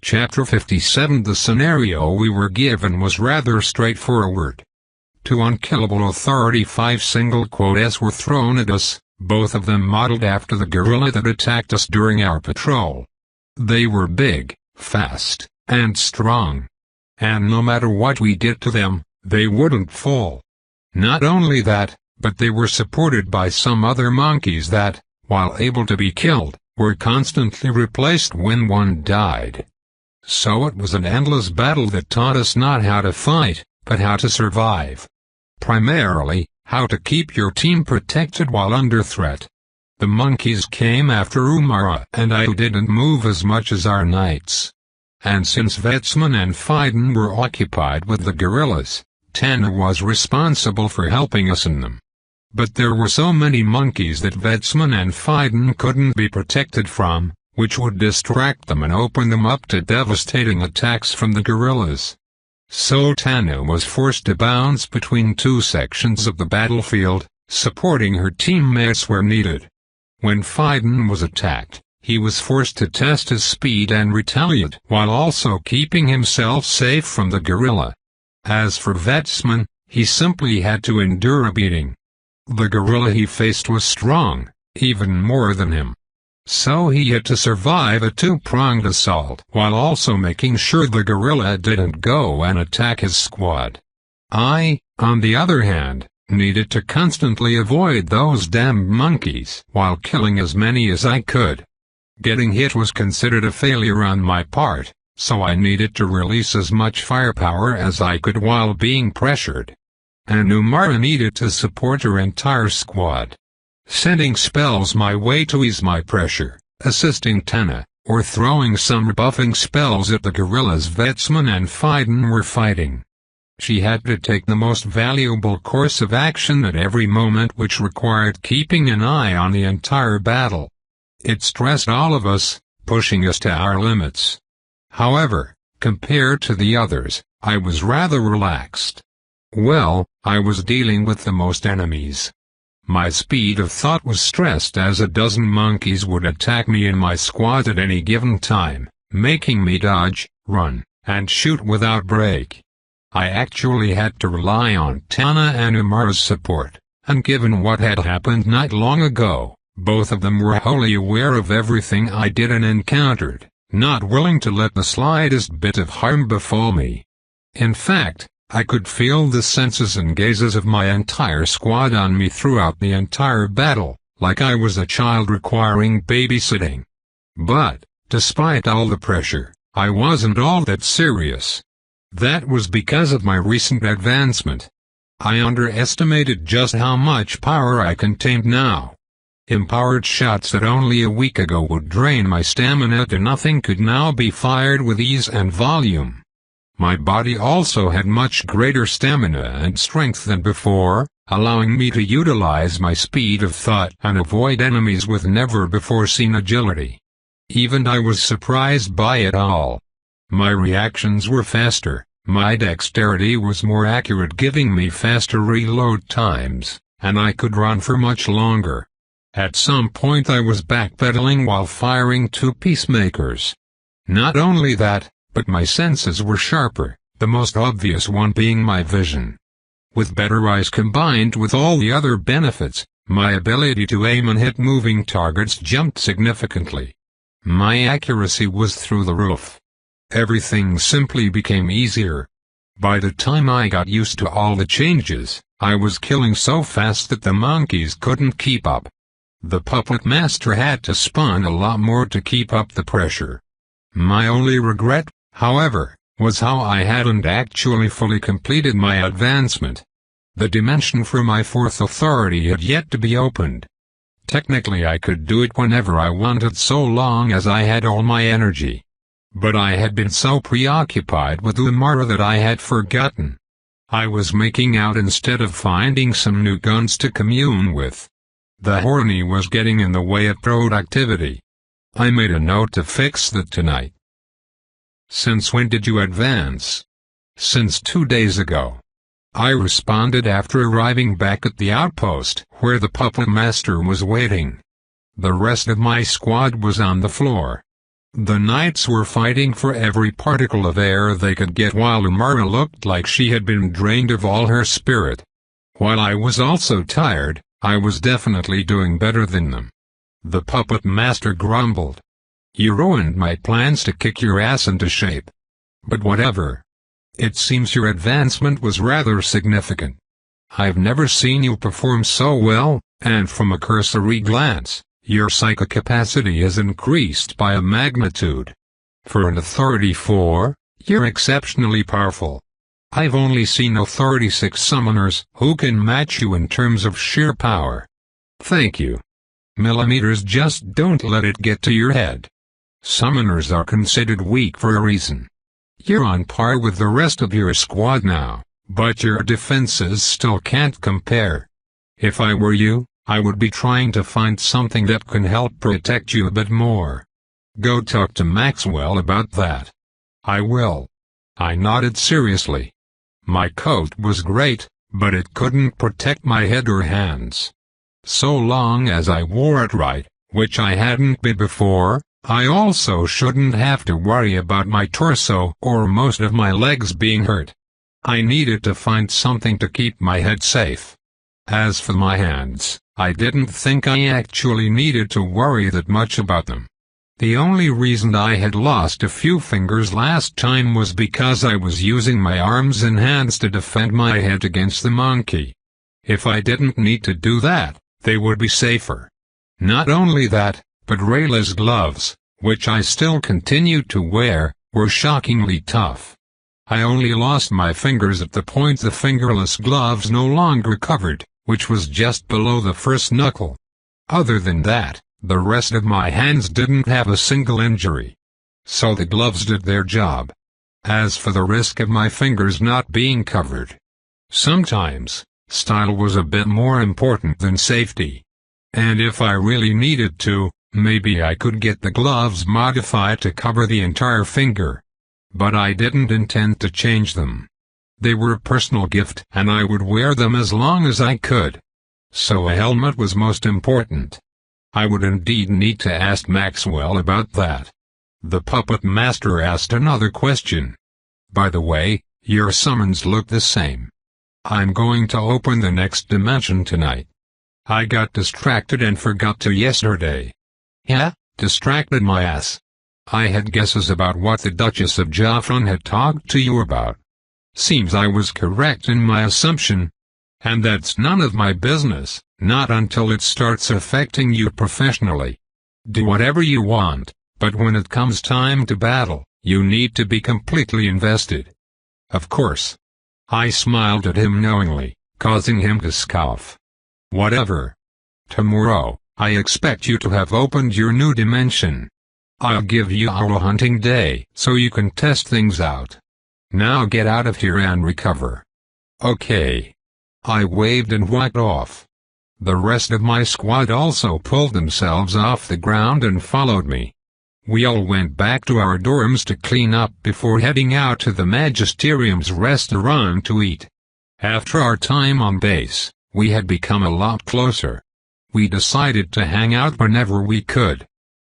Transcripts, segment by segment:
Chapter 57. The scenario we were given was rather straightforward. Two unkillable Authority 5 single quotas were thrown at us, both of them modeled after the gorilla that attacked us during our patrol. They were big, fast, and strong. And no matter what we did to them, they wouldn't fall. Not only that, but they were supported by some other monkeys that, while able to be killed, were constantly replaced when one died. So it was an endless battle that taught us not how to fight, but how to survive. Primarily, how to keep your team protected while under threat. The monkeys came after Umara and I didn't move as much as our knights. And since Vetsman and Fiden were occupied with the gorillas, Tana was responsible for helping us in them. But there were so many monkeys that Vetsman and Fiden couldn't be protected from, which would distract them and open them up to devastating attacks from the gorillas. So Tana was forced to bounce between two sections of the battlefield, supporting her teammates where needed. When Fiden was attacked, he was forced to test his speed and retaliate while also keeping himself safe from the gorilla. As for Vetsman, he simply had to endure a beating. The gorilla he faced was strong, even more than him. So he had to survive a two-pronged assault while also making sure the gorilla didn't go and attack his squad. I, on the other hand, needed to constantly avoid those damned monkeys while killing as many as I could. Getting hit was considered a failure on my part, so I needed to release as much firepower as I could while being pressured. And Umara needed to support her entire squad, sending spells my way to ease my pressure, assisting Tana, or throwing some rebuffing spells at the gorillas Vetsman and Fiden were fighting. She had to take the most valuable course of action at every moment, which required keeping an eye on the entire battle. It stressed all of us, pushing us to our limits. However, compared to the others, I was rather relaxed. Well, I was dealing with the most enemies. My speed of thought was stressed as a dozen monkeys would attack me in my squad at any given time, making me dodge, run, and shoot without break. I actually had to rely on Tana and Umara's support, and given what had happened not long ago, both of them were wholly aware of everything I did and encountered, not willing to let the slightest bit of harm befall me. In fact, I could feel the senses and gazes of my entire squad on me throughout the entire battle, like I was a child requiring babysitting. But, despite all the pressure, I wasn't all that serious. That was because of my recent advancement. I underestimated just how much power I contained now. Empowered shots that only a week ago would drain my stamina to nothing could now be fired with ease and volume. My body also had much greater stamina and strength than before, allowing me to utilize my speed of thought and avoid enemies with never-before-seen agility. Even I was surprised by it all. My reactions were faster, my dexterity was more accurate, giving me faster reload times, and I could run for much longer. At some point I was backpedaling while firing two peacemakers. Not only that, but my senses were sharper, the most obvious one being my vision. With better eyes combined with all the other benefits, my ability to aim and hit moving targets jumped significantly. My accuracy was through the roof. Everything simply became easier. By the time I got used to all the changes, I was killing so fast that the monkeys couldn't keep up. The puppet master had to spawn a lot more to keep up the pressure. My only regret, however, was how I hadn't actually fully completed my advancement. The dimension for my fourth authority had yet to be opened. Technically I could do it whenever I wanted so long as I had all my energy. But I had been so preoccupied with Umara that I had forgotten. I was making out instead of finding some new guns to commune with. The horny was getting in the way of productivity. I made a note to fix that tonight. Since when did you advance? Since 2 days ago. I responded after arriving back at the outpost where the puppet master was waiting. The rest of my squad was on the floor. The knights were fighting for every particle of air they could get while Umara looked like she had been drained of all her spirit. While I was also tired, I was definitely doing better than them. The puppet master grumbled. "You ruined my plans to kick your ass into shape. But whatever. It seems your advancement was rather significant. I've never seen you perform so well, and from a cursory glance, your psychic capacity has increased by a magnitude. For an Authority 4, you're exceptionally powerful. I've only seen Authority 6 summoners who can match you in terms of sheer power. Thank you. Millimeters, just don't let it get to your head. Summoners are considered weak for a reason. You're on par with the rest of your squad now, but your defenses still can't compare. If I were you, I would be trying to find something that can help protect you a bit more. Go talk to Maxwell about that." "I will." I nodded seriously. My coat was great, but it couldn't protect my head or hands. So long as I wore it right, which I hadn't been before, I also shouldn't have to worry about my torso or most of my legs being hurt. I needed to find something to keep my head safe. As for my hands, I didn't think I actually needed to worry that much about them. The only reason I had lost a few fingers last time was because I was using my arms and hands to defend my head against the monkey. If I didn't need to do that, they would be safer. Not only that, but Rayla's gloves, which I still continued to wear, were shockingly tough. I only lost my fingers at the point the fingerless gloves no longer covered, which was just below the first knuckle. Other than that, the rest of my hands didn't have a single injury. So the gloves did their job. As for the risk of my fingers not being covered, sometimes, style was a bit more important than safety. And if I really needed to, maybe I could get the gloves modified to cover the entire finger. But I didn't intend to change them. They were a personal gift and I would wear them as long as I could. So a helmet was most important. I would indeed need to ask Maxwell about that. The puppet master asked another question. "By the way, your summons look the same. I'm going to open the next dimension tonight. I got distracted and forgot to yesterday." "Yeah, distracted my ass. I had guesses about what the Duchess of Joffron had talked to you about. Seems I was correct in my assumption. And that's none of my business, not until it starts affecting you professionally. Do whatever you want, but when it comes time to battle, you need to be completely invested." "Of course." I smiled at him knowingly, causing him to scoff. "Whatever. Tomorrow, I expect you to have opened your new dimension. I'll give you a hunting day so you can test things out. Now get out of here and recover." "Okay." I waved and walked off. The rest of my squad also pulled themselves off the ground and followed me. We all went back to our dorms to clean up before heading out to the Magisterium's restaurant to eat. After our time on base, we had become a lot closer. We decided to hang out whenever we could.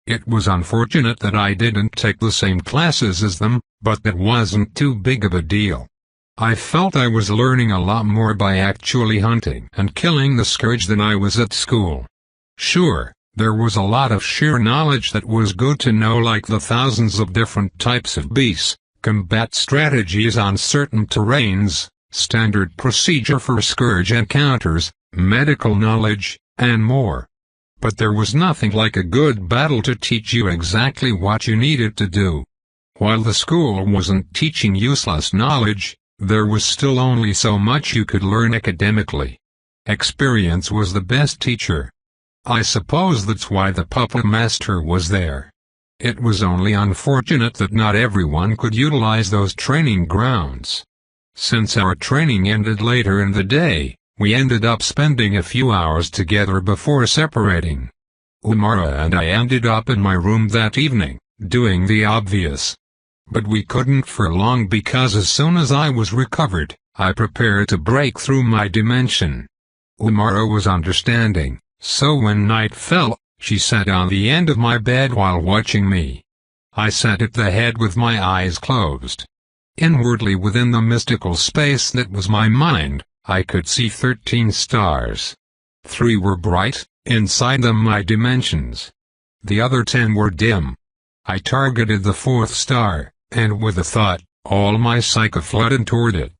It was unfortunate that I didn't take the same classes as them, but that wasn't too big of a deal. I felt I was learning a lot more by actually hunting and killing the scourge than I was at school. Sure, there was a lot of sheer knowledge that was good to know, like the thousands of different types of beasts, combat strategies on certain terrains, standard procedure for scourge encounters, medical knowledge, and more. But there was nothing like a good battle to teach you exactly what you needed to do. While the school wasn't teaching useless knowledge, there was still only so much you could learn academically. Experience was the best teacher. I suppose that's why the puppet master was there. It was only unfortunate that not everyone could utilize those training grounds. Since our training ended later in the day, we ended up spending a few hours together before separating. Umara and I ended up in my room that evening, doing the obvious. But we couldn't for long because as soon as I was recovered, I prepared to break through my dimension. Umara was understanding, so when night fell, she sat on the end of my bed while watching me. I sat at the head with my eyes closed. Inwardly within the mystical space that was my mind, I could see 13 stars. 3 were bright, inside them my dimensions. The other 10 were dim. I targeted the 4th star, and with a thought, all my psyche flooded toward it.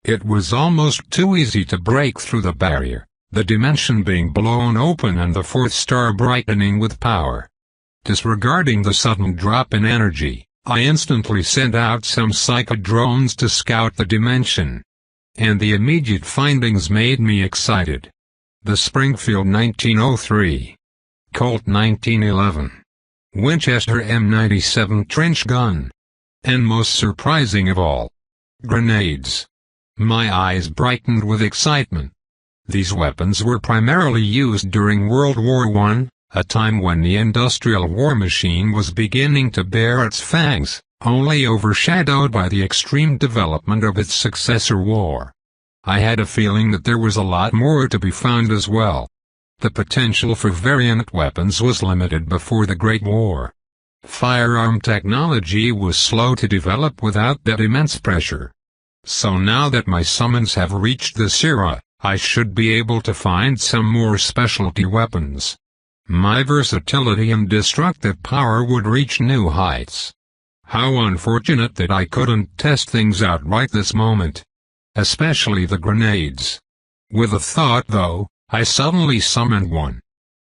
It was almost too easy to break through the barrier, the dimension being blown open and the 4th star brightening with power. Disregarding the sudden drop in energy, I instantly sent out some psyche drones to scout the dimension. And the immediate findings made me excited. The Springfield 1903, Colt 1911, Winchester M97 trench gun, and most surprising of all, grenades. My eyes brightened with excitement. These weapons were primarily used during World War I, a time when the industrial war machine was beginning to bear its fangs, only overshadowed by the extreme development of its successor war. I had a feeling that there was a lot more to be found as well. The potential for variant weapons was limited before the Great War. Firearm technology was slow to develop without that immense pressure. So now that my summons have reached this era, I should be able to find some more specialty weapons. My versatility and destructive power would reach new heights. How unfortunate that I couldn't test things out right this moment. Especially the grenades. With a thought though, I suddenly summoned one.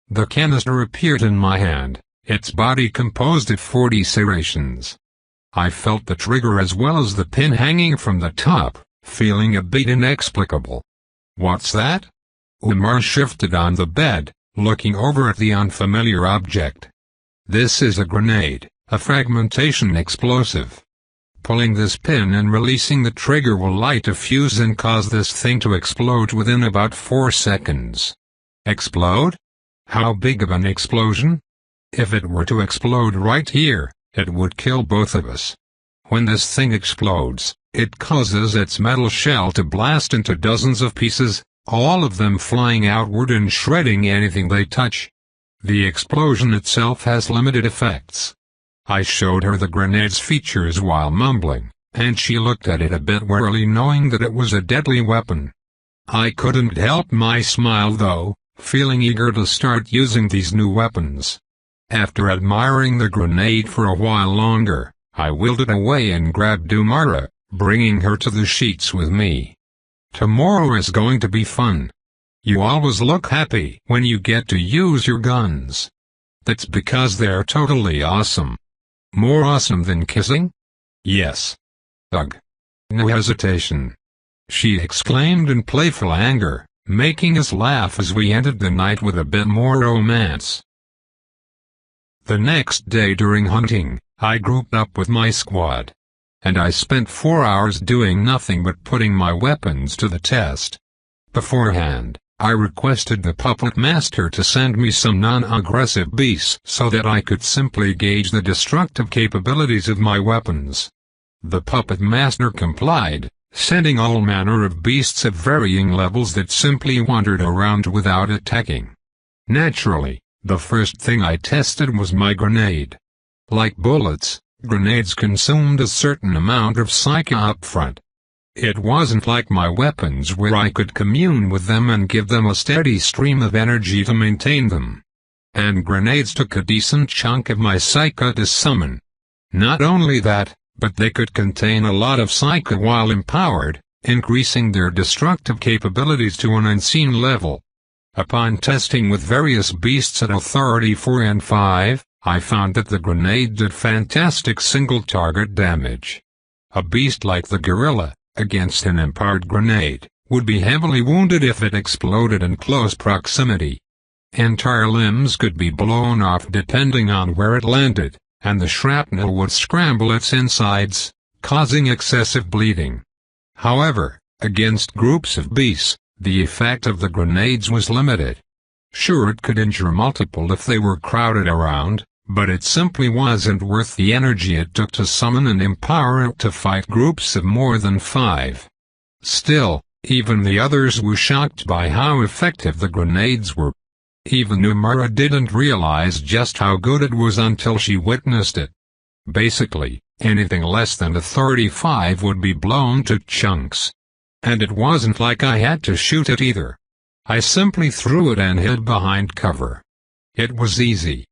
The canister appeared in my hand, its body composed of 40 serrations. I felt the trigger as well as the pin hanging from the top, feeling a bit inexplicable. What's that? Umar shifted on the bed, looking over at the unfamiliar object. This is a grenade, a fragmentation explosive. Pulling this pin and releasing the trigger will light a fuse and cause this thing to explode within about 4 seconds. Explode? How big of an explosion? If it were to explode right here, it would kill both of us. When this thing explodes, it causes its metal shell to blast into dozens of pieces, all of them flying outward and shredding anything they touch. The explosion itself has limited effects. I showed her the grenade's features while mumbling, and she looked at it a bit warily knowing that it was a deadly weapon. I couldn't help my smile though, feeling eager to start using these new weapons. After admiring the grenade for a while longer, I willed it away and grabbed Umara, bringing her to the sheets with me. Tomorrow is going to be fun. You always look happy when you get to use your guns. That's because they're totally awesome. More awesome than kissing? Yes. Ugh. No hesitation. She exclaimed in playful anger, making us laugh as we ended the night with a bit more romance. The next day during hunting, I grouped up with my squad. And I spent 4 hours doing nothing but putting my weapons to the test. Beforehand, I requested the puppet master to send me some non-aggressive beasts so that I could simply gauge the destructive capabilities of my weapons. The puppet master complied, sending all manner of beasts of varying levels that simply wandered around without attacking. Naturally, the first thing I tested was my grenade. Like bullets, grenades consumed a certain amount of psyche up front. It wasn't like my weapons where I could commune with them and give them a steady stream of energy to maintain them. And grenades took a decent chunk of my psyche to summon. Not only that, but they could contain a lot of psyche while empowered, increasing their destructive capabilities to an unseen level. Upon testing with various beasts at Authority 4 and 5, I found that the grenade did fantastic single-target damage. A beast like the gorilla, against an empowered grenade, would be heavily wounded if it exploded in close proximity. Entire limbs could be blown off depending on where it landed, and the shrapnel would scramble its insides, causing excessive bleeding. However, against groups of beasts, the effect of the grenades was limited. Sure, it could injure multiple if they were crowded around, but it simply wasn't worth the energy it took to summon and empower it to fight groups of more than 5. Still, even the others were shocked by how effective the grenades were. Even Umara didn't realize just how good it was until she witnessed it. Basically, anything less than a 35 would be blown to chunks. And it wasn't like I had to shoot it either. I simply threw it and hid behind cover. It was easy.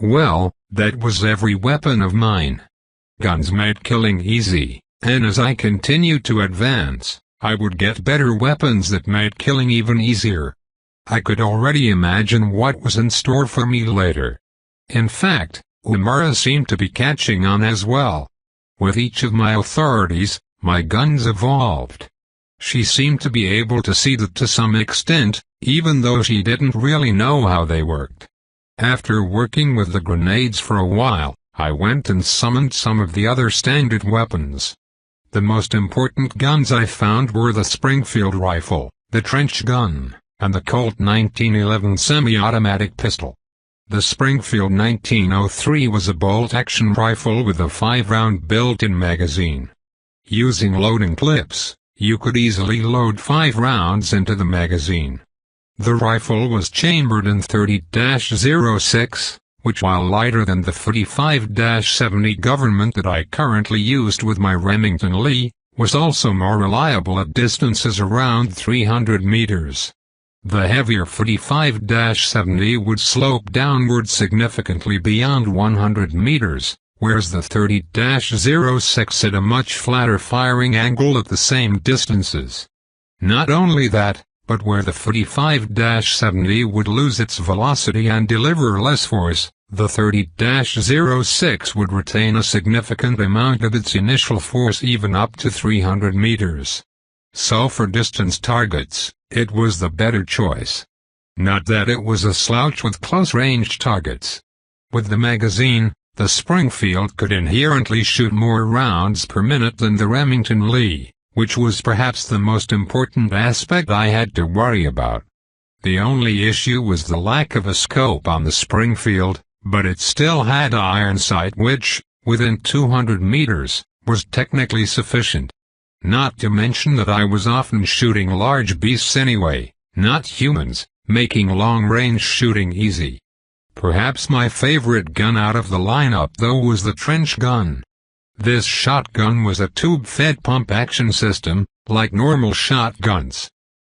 Well, that was every weapon of mine. Guns made killing easy, and as I continued to advance, I would get better weapons that made killing even easier. I could already imagine what was in store for me later. In fact, Umara seemed to be catching on as well. With each of my authorities, my guns evolved. She seemed to be able to see that to some extent, even though she didn't really know how they worked. After working with the grenades for a while, I went and summoned some of the other standard weapons. The most important guns I found were the Springfield rifle, the trench gun, and the Colt 1911 semi-automatic pistol. The Springfield 1903 was a bolt-action rifle with a 5-round built-in magazine. Using loading clips, you could easily load 5 rounds into the magazine. The rifle was chambered in .30-06, which while lighter than the .57-70 government that I currently used with my Remington Lee, was also more reliable at distances around 300 meters. The heavier .45-70 would slope downward significantly beyond 100 meters, whereas the .30-06 had a much flatter firing angle at the same distances. Not only that, but where the .45-70 would lose its velocity and deliver less force, the .30-06 would retain a significant amount of its initial force even up to 300 meters. So for distance targets, it was the better choice. Not that it was a slouch with close-range targets. With the magazine, the Springfield could inherently shoot more rounds per minute than the Remington Lee, which was perhaps the most important aspect I had to worry about. The only issue was the lack of a scope on the Springfield, but it still had iron sight which, within 200 meters, was technically sufficient. Not to mention that I was often shooting large beasts anyway, not humans, making long-range shooting easy. Perhaps my favorite gun out of the lineup though was the trench gun. This shotgun was a tube-fed pump-action system, like normal shotguns.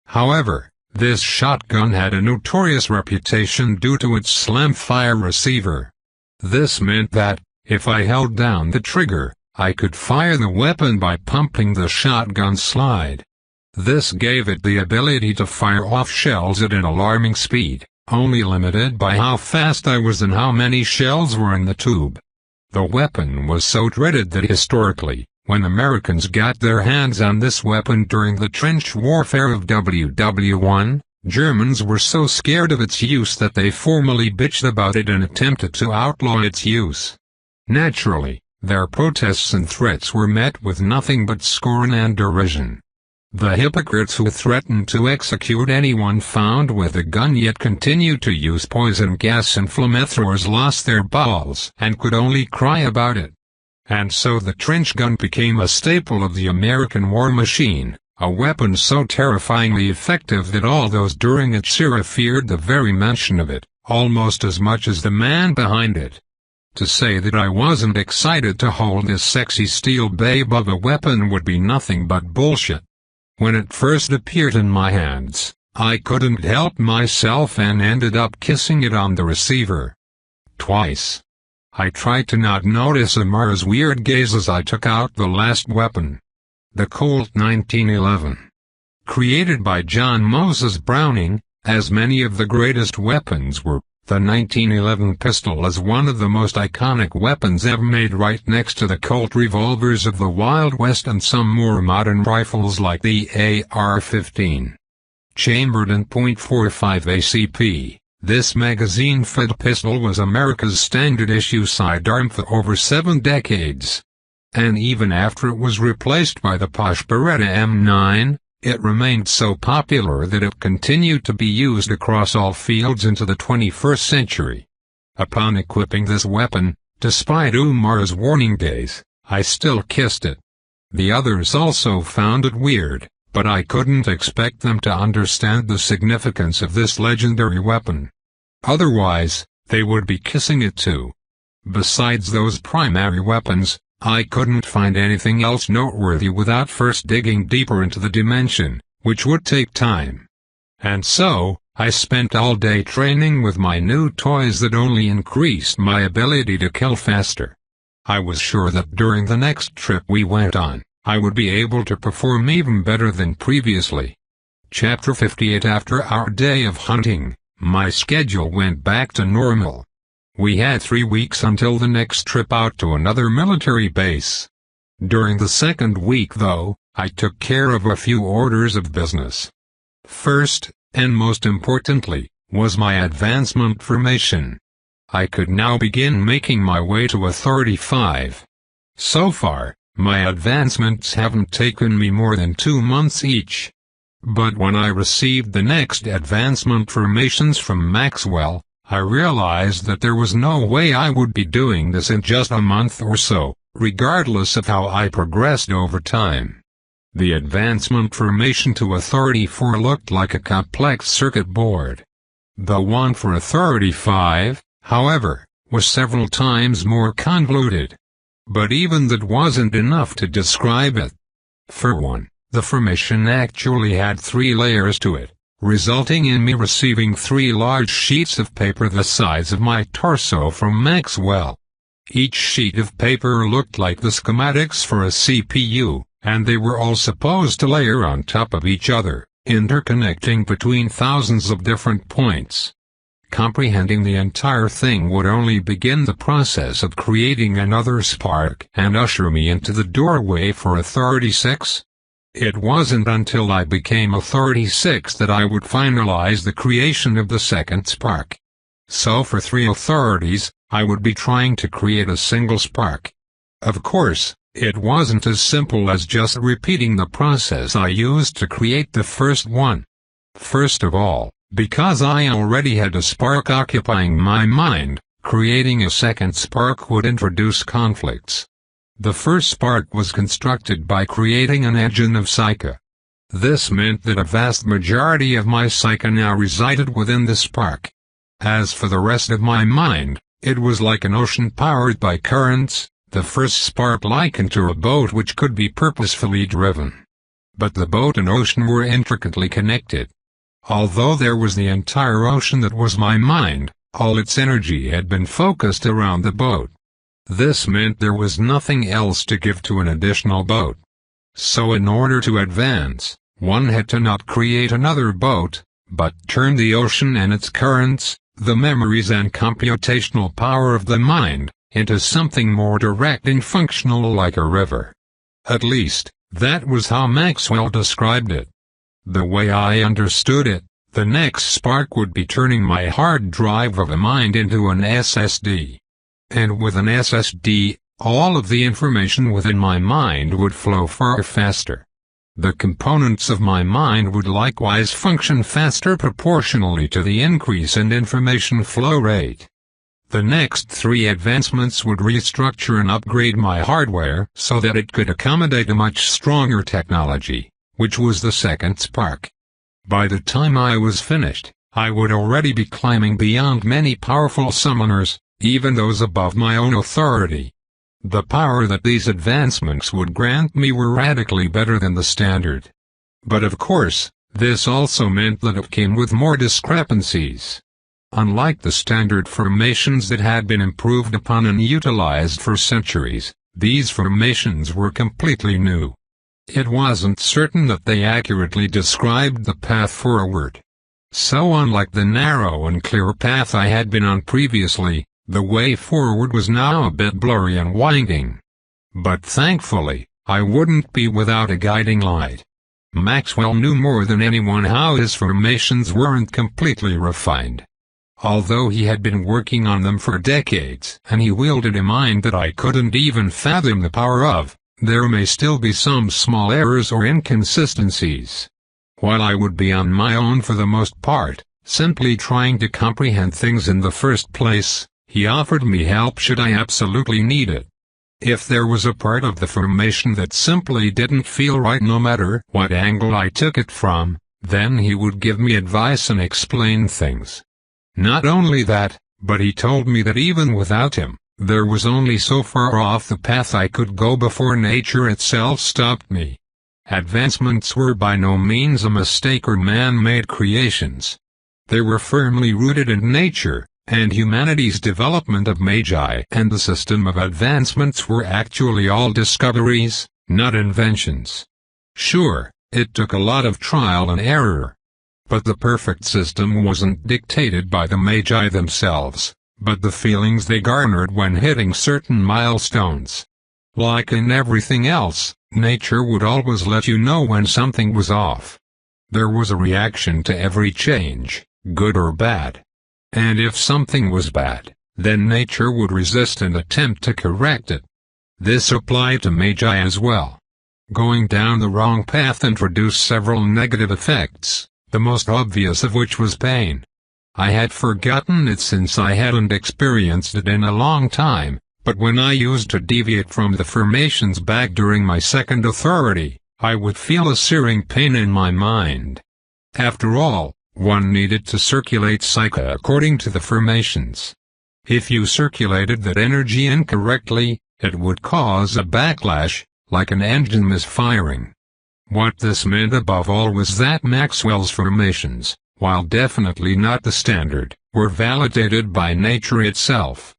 However, this shotgun had a notorious reputation due to its slam-fire receiver. This meant that, if I held down the trigger, I could fire the weapon by pumping the shotgun slide. This gave it the ability to fire off shells at an alarming speed, only limited by how fast I was and how many shells were in the tube. The weapon was so dreaded that historically, when Americans got their hands on this weapon during the trench warfare of WW1, Germans were so scared of its use that they formally bitched about it and attempted to outlaw its use. Naturally, their protests and threats were met with nothing but scorn and derision. The hypocrites who threatened to execute anyone found with a gun yet continued to use poison gas and flamethrowers lost their balls and could only cry about it. And so the trench gun became a staple of the American war machine, a weapon so terrifyingly effective that all those during its era feared the very mention of it, almost as much as the man behind it. To say that I wasn't excited to hold this sexy steel babe of a weapon would be nothing but bullshit. When it first appeared in my hands, I couldn't help myself and ended up kissing it on the receiver. Twice. I tried to not notice Amara's weird gaze as I took out the last weapon. The Colt 1911. Created by John Moses Browning, as many of the greatest weapons were, the 1911 pistol is one of the most iconic weapons ever made right next to the Colt revolvers of the Wild West and some more modern rifles like the AR-15. Chambered in .45 ACP, this magazine-fed pistol was America's standard-issue sidearm for over 7 decades. And even after it was replaced by the posh Beretta M9, it remained so popular that it continued to be used across all fields into the 21st century. Upon equipping this weapon, despite Umara's warning days, I still kissed it. The others also found it weird, but I couldn't expect them to understand the significance of this legendary weapon. Otherwise, they would be kissing it too. Besides those primary weapons, I couldn't find anything else noteworthy without first digging deeper into the dimension, which would take time. And so, I spent all day training with my new toys that only increased my ability to kill faster. I was sure that during the next trip we went on, I would be able to perform even better than previously. Chapter 58. After our day of hunting, my schedule went back to normal. We had 3 weeks until the next trip out to another military base. During the second week though, I took care of a few orders of business. First, and most importantly, was my advancement formation. I could now begin making my way to Authority 5. So far, my advancements haven't taken me more than 2 months each. But when I received the next advancement formations from Maxwell, I realized that there was no way I would be doing this in just a month or so, regardless of how I progressed over time. The advancement formation to Authority 4 looked like a complex circuit board. The one for Authority 5, however, was several times more convoluted. But even that wasn't enough to describe it. For one, the formation actually had 3 layers to it, resulting in me receiving 3 large sheets of paper the size of my torso from Maxwell. Each sheet of paper looked like the schematics for a CPU, and they were all supposed to layer on top of each other, interconnecting between thousands of different points. Comprehending the entire thing would only begin the process of creating another spark and usher me into the doorway for Authority 6. It wasn't until I became Authority 6 that I would finalize the creation of the second spark. So for 3 authorities, I would be trying to create a single spark. Of course, it wasn't as simple as just repeating the process I used to create the first one. First of all, because I already had a spark occupying my mind, creating a second spark would introduce conflicts. The first spark was constructed by creating an engine of Psyche. This meant that a vast majority of my Psyche now resided within the spark. As for the rest of my mind, it was like an ocean powered by currents, the first spark likened to a boat which could be purposefully driven. But the boat and ocean were intricately connected. Although there was the entire ocean that was my mind, all its energy had been focused around the boat. This meant there was nothing else to give to an additional boat. So in order to advance, one had to not create another boat, but turn the ocean and its currents, the memories and computational power of the mind, into something more direct and functional like a river. At least, that was how Maxwell described it. The way I understood it, the next spark would be turning my hard drive of a mind into an SSD. And with an SSD, all of the information within my mind would flow far faster. The components of my mind would likewise function faster proportionally to the increase in information flow rate. The next 3 advancements would restructure and upgrade my hardware so that it could accommodate a much stronger technology, which was the second spark. By the time I was finished, I would already be climbing beyond many powerful summoners, even those above my own authority. The power that these advancements would grant me were radically better than the standard. But of course, this also meant that it came with more discrepancies. Unlike the standard formations that had been improved upon and utilized for centuries, these formations were completely new. It wasn't certain that they accurately described the path forward. So unlike the narrow and clear path I had been on previously, the way forward was now a bit blurry and winding. But thankfully, I wouldn't be without a guiding light. Maxwell knew more than anyone how his formations weren't completely refined. Although he had been working on them for decades and he wielded a mind that I couldn't even fathom the power of, there may still be some small errors or inconsistencies. While I would be on my own for the most part, simply trying to comprehend things in the first place, he offered me help should I absolutely need it. If there was a part of the formation that simply didn't feel right no matter what angle I took it from, then he would give me advice and explain things. Not only that, but he told me that even without him, There was only so far off the path I could go before nature itself stopped me. Advancements were by no means a mistake or man-made creations. They were firmly rooted in nature, and humanity's development of magi and the system of advancements were actually all discoveries, not inventions. Sure, it took a lot of trial and error. But the perfect system wasn't dictated by the magi themselves, but the feelings they garnered when hitting certain milestones. Like in everything else, nature would always let you know when something was off. There was a reaction to every change, good or bad. And if something was bad, then nature would resist and attempt to correct it. This applied to magi as well. Going down the wrong path introduced several negative effects, the most obvious of which was pain. I had forgotten it since I hadn't experienced it in a long time, but when I used to deviate from the formations back during my second authority, I would feel a searing pain in my mind. After all, one needed to circulate psyche according to the formations. If you circulated that energy incorrectly, it would cause a backlash, like an engine misfiring. What this meant above all was that Maxwell's formations, while definitely not the standard, were validated by nature itself.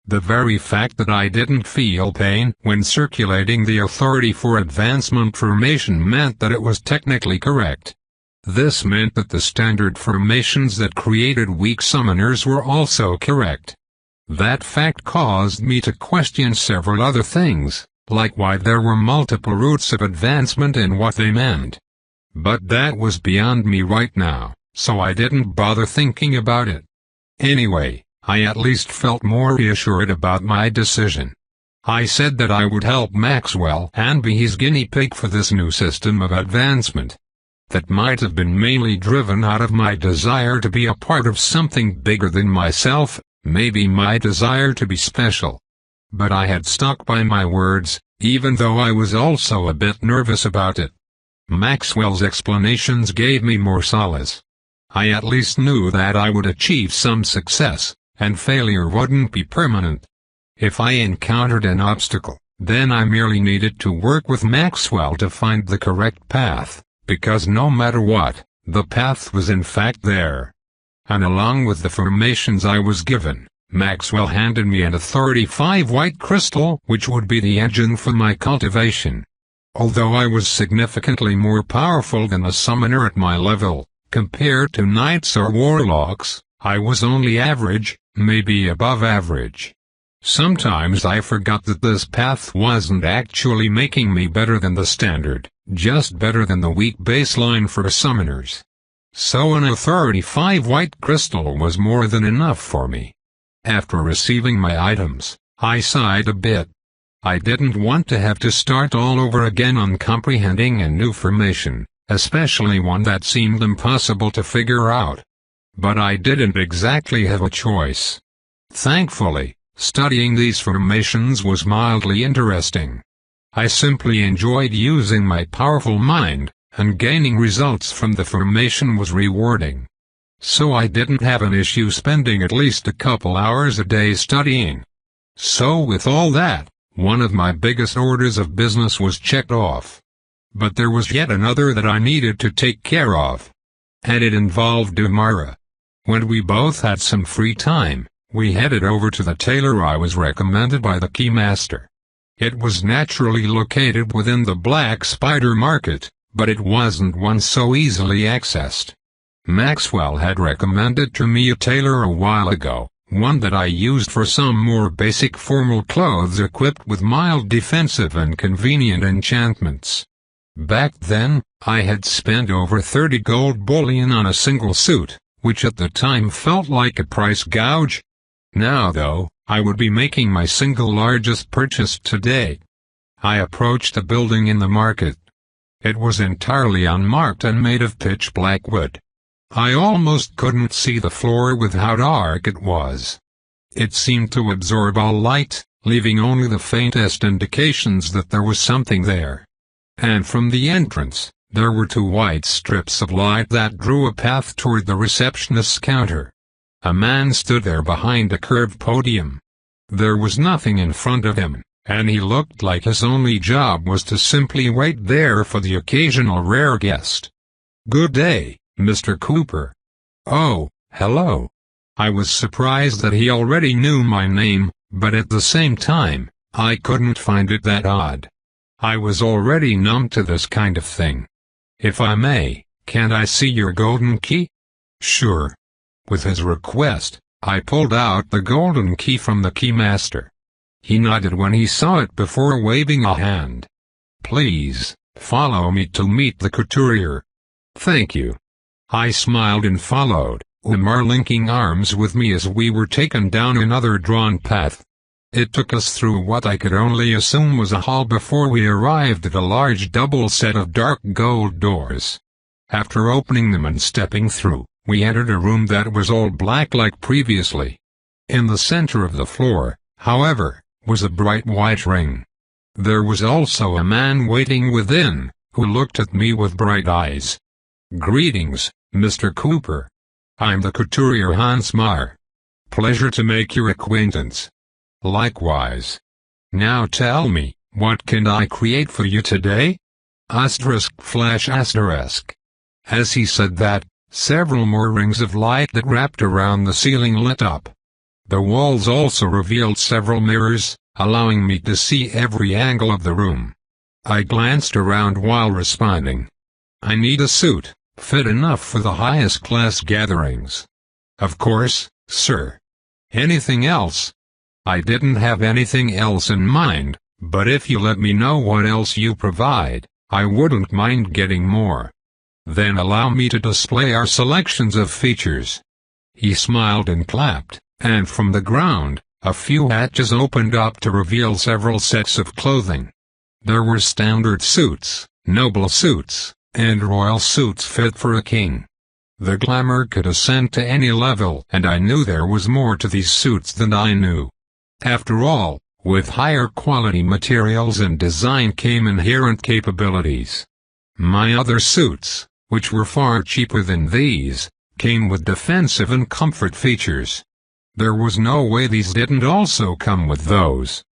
The very fact that I didn't feel pain when circulating the authority for advancement formation meant that it was technically correct. This meant that the standard formations that created weak summoners were also correct. That fact caused me to question several other things, like why there were multiple routes of advancement and what they meant. But that was beyond me right now, so I didn't bother thinking about it. Anyway, I at least felt more reassured about my decision. I said that I would help Maxwell and be his guinea pig for this new system of advancement. That might have been mainly driven out of my desire to be a part of something bigger than myself, maybe my desire to be special. But I had stuck by my words, even though I was also a bit nervous about it. Maxwell's explanations gave me more solace. I at least knew that I would achieve some success, and failure wouldn't be permanent. If I encountered an obstacle, then I merely needed to work with Maxwell to find the correct path, because no matter what, the path was in fact there. And along with the formations I was given, Maxwell handed me an Authority 5 white crystal which would be the engine for my cultivation. Although I was significantly more powerful than a summoner at my level, compared to knights or warlocks, I was only average, maybe above average. Sometimes I forgot that this path wasn't actually making me better than the standard, just better than the weak baseline for summoners. So an Authority 5 white crystal was more than enough for me. After receiving my items, I sighed a bit. I didn't want to have to start all over again on comprehending a new formation, especially one that seemed impossible to figure out. But I didn't exactly have a choice. Thankfully, studying these formations was mildly interesting. I simply enjoyed using my powerful mind, and gaining results from the formation was rewarding. So I didn't have an issue spending at least a couple hours a day studying. So with all that, one of my biggest orders of business was checked off. But there was yet another that I needed to take care of. And it involved Umara. When we both had some free time, we headed over to the tailor I was recommended by the keymaster. It was naturally located within the Black Spider Market, but it wasn't one so easily accessed. Maxwell had recommended to me a tailor a while ago, one that I used for some more basic formal clothes equipped with mild defensive and convenient enchantments. Back then, I had spent over 30 gold bullion on a single suit, which at the time felt like a price gouge. Now though, I would be making my single largest purchase to date. I approached a building in the market. It was entirely unmarked and made of pitch black wood. I almost couldn't see the floor with how dark it was. It seemed to absorb all light, leaving only the faintest indications that there was something there. And from the entrance, there were 2 white strips of light that drew a path toward the receptionist's counter. A man stood there behind a curved podium. There was nothing in front of him, and he looked like his only job was to simply wait there for the occasional rare guest. "Good day, Mr. Cooper." "Oh, hello." I was surprised that he already knew my name, but at the same time, I couldn't find it that odd. I was already numb to this kind of thing. "If I may, can't I see your golden key?" "Sure." With his request, I pulled out the golden key from the keymaster. He nodded when he saw it before waving a hand. "Please, follow me to meet the couturier." "Thank you." I smiled and followed, Umar linking arms with me as we were taken down another drawn path. It took us through what I could only assume was a hall before we arrived at a large double set of dark gold doors. After opening them and stepping through, we entered a room that was all black like previously. In the center of the floor, however, was a bright white ring. There was also a man waiting within, who looked at me with bright eyes. "Greetings, Mr. Cooper. I'm the couturier Hans Meyer. Pleasure to make your acquaintance." "Likewise. Now tell me, what can I create for you today?" */*. As he said that, several more rings of light that wrapped around the ceiling lit up. The walls also revealed several mirrors, allowing me to see every angle of the room. I glanced around while responding. "I need a suit, fit enough for the highest class gatherings." "Of course, sir. Anything else?" I didn't have anything else in mind, but if you let me know what else you provide, I wouldn't mind getting more. Then allow me to display our selections of features. He smiled and clapped, and from the ground, a few hatches opened up to reveal several sets of clothing. There were standard suits, noble suits, and royal suits fit for a king. The glamour could ascend to any level, and I knew there was more to these suits than I knew. After all, with higher quality materials and design came inherent capabilities. My other suits, which were far cheaper than these, came with defensive and comfort features. There was no way these didn't also come with those.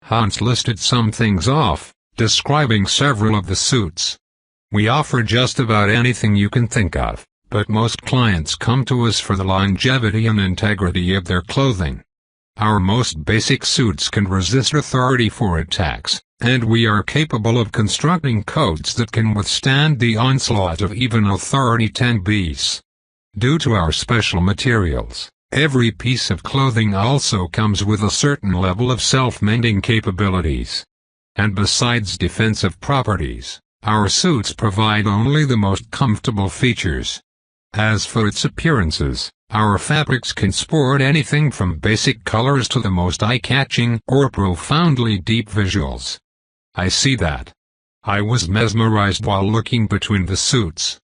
Hans listed some things off, describing several of the suits. "We offer just about anything you can think of, but most clients come to us for the longevity and integrity of their clothing. Our most basic suits can resist authority 4 attacks, and we are capable of constructing coats that can withstand the onslaught of even authority 10 beasts. Due to our special materials, every piece of clothing also comes with a certain level of self-mending capabilities. And besides defensive properties, our suits provide only the most comfortable features. As for its appearances, our fabrics can sport anything from basic colors to the most eye-catching or profoundly deep visuals." "I see that." I was mesmerized while looking between the suits.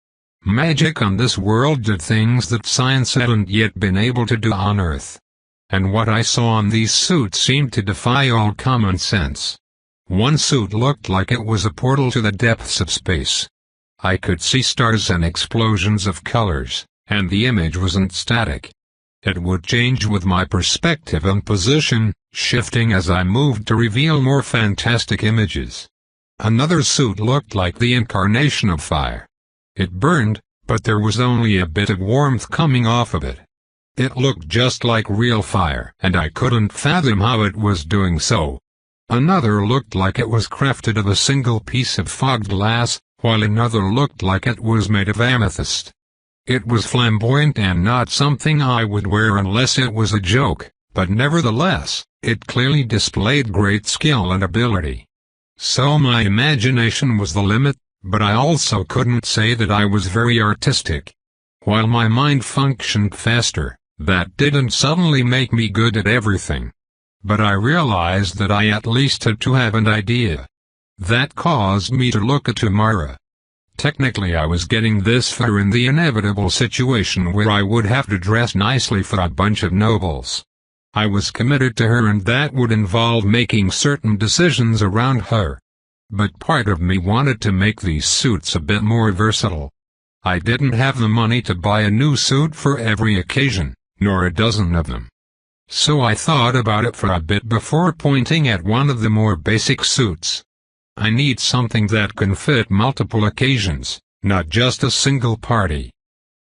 Magic on this world did things that science hadn't yet been able to do on Earth. And what I saw on these suits seemed to defy all common sense. One suit looked like it was a portal to the depths of space. I could see stars and explosions of colors, and the image wasn't static. It would change with my perspective and position, shifting as I moved to reveal more fantastic images. Another suit looked like the incarnation of fire. It burned, but there was only a bit of warmth coming off of it. It looked just like real fire, and I couldn't fathom how it was doing so. Another looked like it was crafted of a single piece of fogged glass, while another looked like it was made of amethyst. It was flamboyant and not something I would wear unless it was a joke, but nevertheless, it clearly displayed great skill and ability. So my imagination was the limit, but I also couldn't say that I was very artistic. While my mind functioned faster, that didn't suddenly make me good at everything. But I realized that I at least had to have an idea. That caused me to look at Tamara. Technically I was getting this far in the inevitable situation where I would have to dress nicely for a bunch of nobles. I was committed to her and that would involve making certain decisions around her. But part of me wanted to make these suits a bit more versatile. I didn't have the money to buy a new suit for every occasion, nor a dozen of them. so I thought about it for a bit before pointing at one of the more basic suits. I need something that can fit multiple occasions, not just a single party.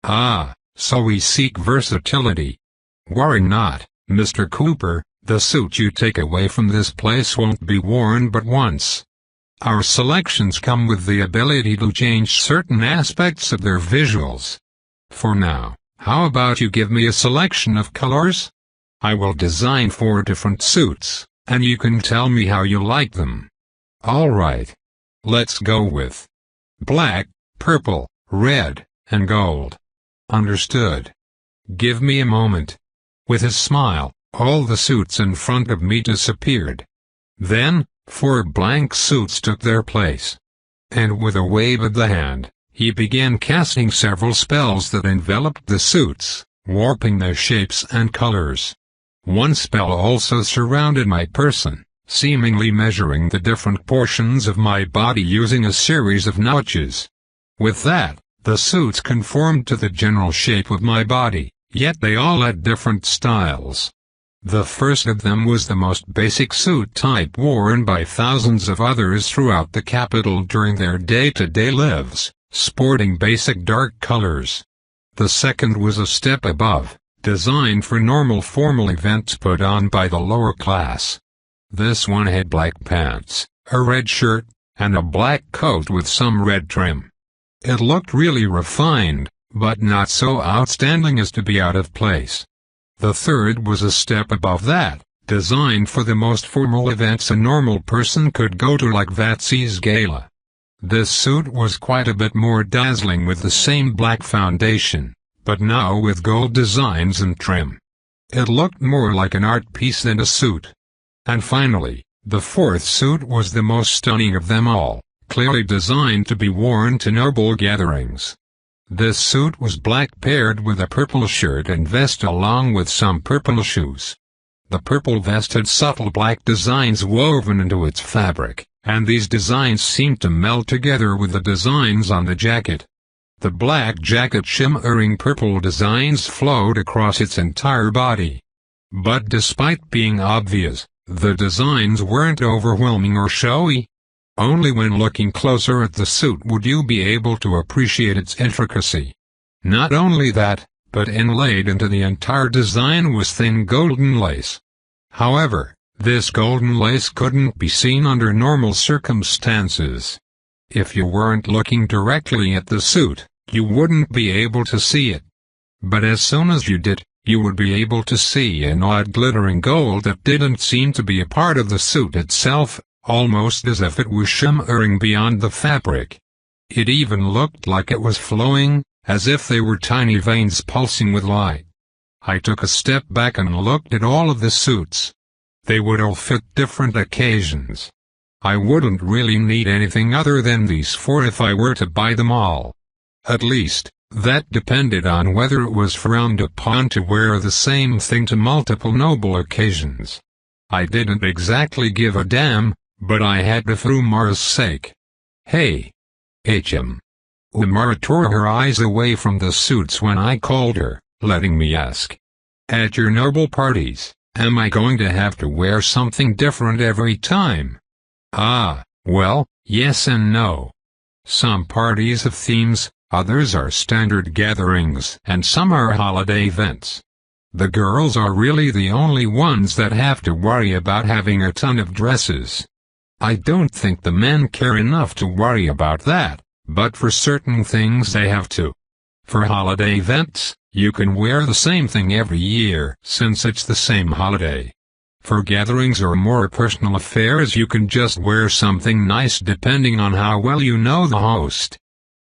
Ah, so we seek versatility. Worry not, Mr. Cooper, the suit you take away from this place won't be worn but once. Our selections come with the ability to change certain aspects of their visuals. For now, how about you give me a selection of colors? I will design 4 different suits, and you can tell me how you like them. Alright. Let's go with black, purple, red, and gold. Understood. Give me a moment. With his smile, all the suits in front of me disappeared. Then, 4 blank suits took their place. And with a wave of the hand, he began casting several spells that enveloped the suits, warping their shapes and colors. One spell also surrounded my person, seemingly measuring the different portions of my body using a series of notches. With that, the suits conformed to the general shape of my body, yet they all had different styles. The first of them was the most basic suit type worn by thousands of others throughout the capital during their day-to-day lives, sporting basic dark colors. The second was a step above, designed for normal formal events put on by the lower class. This one had black pants, a red shirt, and a black coat with some red trim. It looked really refined, but not so outstanding as to be out of place. The third was a step above that, designed for the most formal events a normal person could go to, like Vatsey's gala. This suit was quite a bit more dazzling with the same black foundation, but now with gold designs and trim. It looked more like an art piece than a suit. And finally, the fourth suit was the most stunning of them all, clearly designed to be worn to noble gatherings. This suit was black paired with a purple shirt and vest along with some purple shoes. The purple vest had subtle black designs woven into its fabric, and these designs seemed to meld together with the designs on the jacket. The black jacket shimmering purple designs flowed across its entire body. But despite being obvious, the designs weren't overwhelming or showy. Only when looking closer at the suit would you be able to appreciate its intricacy. Not only that, but inlaid into the entire design was thin golden lace. However, this golden lace couldn't be seen under normal circumstances. If you weren't looking directly at the suit, you wouldn't be able to see it. But as soon as you did, you would be able to see an odd glittering gold that didn't seem to be a part of the suit itself, almost as if it was shimmering beyond the fabric. It even looked like it was flowing, as if they were tiny veins pulsing with light. I took a step back and looked at all of the suits. They would all fit different occasions. I wouldn't really need anything other than these 4 if I were to buy them all. At least, that depended on whether it was frowned upon to wear the same thing to multiple noble occasions. I didn't exactly give a damn, but I had to for Umara's sake. Hey! H.M. Umara tore her eyes away from the suits when I called her, letting me ask. At your noble parties, am I going to have to wear something different every time? Ah, well, yes and no. Some parties have themes, others are standard gatherings, and some are holiday events. The girls are really the only ones that have to worry about having a ton of dresses. I don't think the men care enough to worry about that, but for certain things they have to. For holiday events, you can wear the same thing every year since it's the same holiday. For gatherings or more personal affairs you can just wear something nice depending on how well you know the host.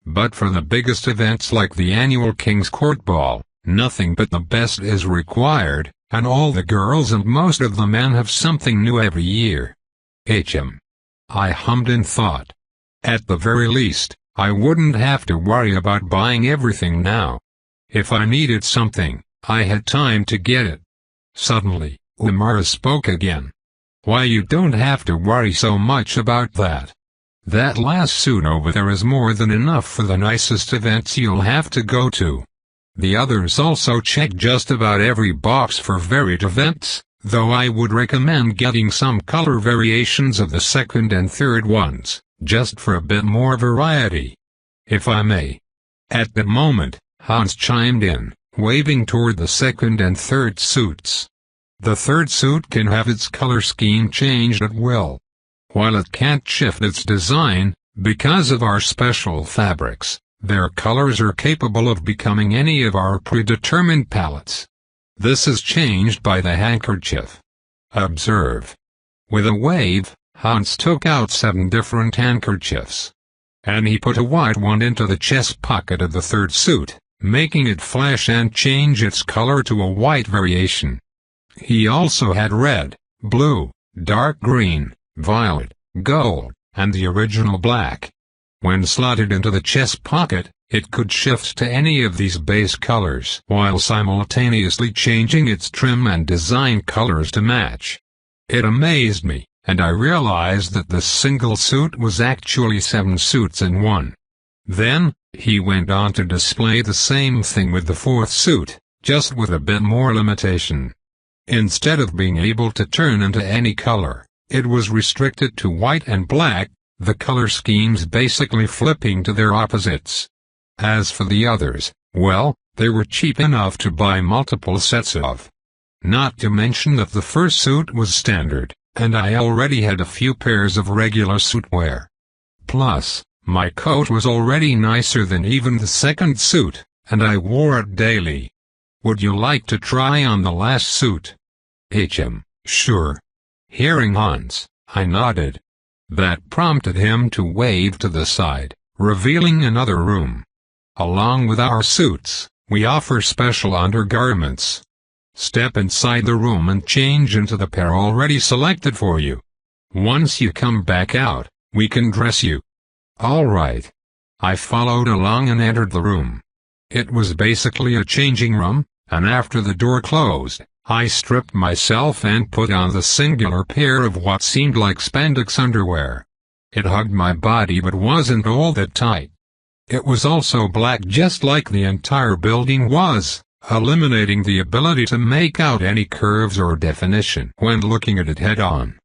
But for the biggest events like the annual King's Court Ball, nothing but the best is required, and all the girls and most of the men have something new every year. H.M. I hummed in thought. At the very least, I wouldn't have to worry about buying everything now. If I needed something, I had time to get it. Suddenly, Umara spoke again. Why, you don't have to worry so much about that. That last suit over there is more than enough for the nicest events you'll have to go to. The others also check just about every box for varied events, though I would recommend getting some color variations of the second and third ones, just for a bit more variety. If I may. At the moment, Hans chimed in, waving toward the second and third suits. The third suit can have its color scheme changed at will. While it can't shift its design, because of our special fabrics, their colors are capable of becoming any of our predetermined palettes. This is changed by the handkerchief. Observe. With a wave, Hans took out 7 different handkerchiefs. And he put a white one into the chest pocket of the third suit, making it flash and change its color to a white variation. He also had red, blue, dark green, violet, gold, and the original black. When slotted into the chest pocket, it could shift to any of these base colors while simultaneously changing its trim and design colors to match. It amazed me, and I realized that this single suit was actually 7 suits in one. Then, he went on to display the same thing with the fourth suit, just with a bit more limitation. Instead of being able to turn into any color, it was restricted to white and black, the color schemes basically flipping to their opposites. As for the others, well, they were cheap enough to buy multiple sets of. Not to mention that the first suit was standard, and I already had a few pairs of regular suitwear. Plus, my coat was already nicer than even the second suit, and I wore it daily. Would you like to try on the last suit? Sure. Hearing Hans, I nodded. That prompted him to wave to the side, revealing another room. Along with our suits, we offer special undergarments. Step inside the room and change into the pair already selected for you. Once you come back out, we can dress you. All right. I followed along and entered the room. It was basically a changing room, and after the door closed, I stripped myself and put on the singular pair of what seemed like spandex underwear. It hugged my body but wasn't all that tight. It was also black just like the entire building was, eliminating the ability to make out any curves or definition when looking at it head-on.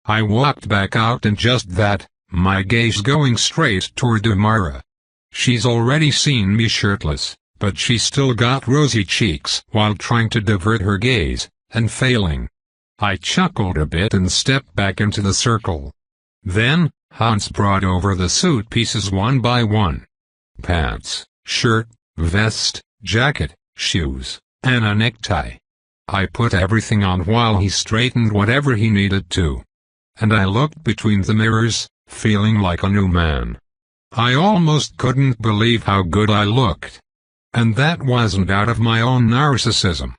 I walked back out and just that, my gaze going straight toward Amara. She's already seen me shirtless, but she still got rosy cheeks while trying to divert her gaze, and failing. I chuckled a bit and stepped back into the circle. Then, Hans brought over the suit pieces one by one. Pants, shirt, vest, jacket, shoes, and a necktie. I put everything on while he straightened whatever he needed to. And I looked between the mirrors, feeling like a new man. I almost couldn't believe how good I looked. And that wasn't out of my own narcissism.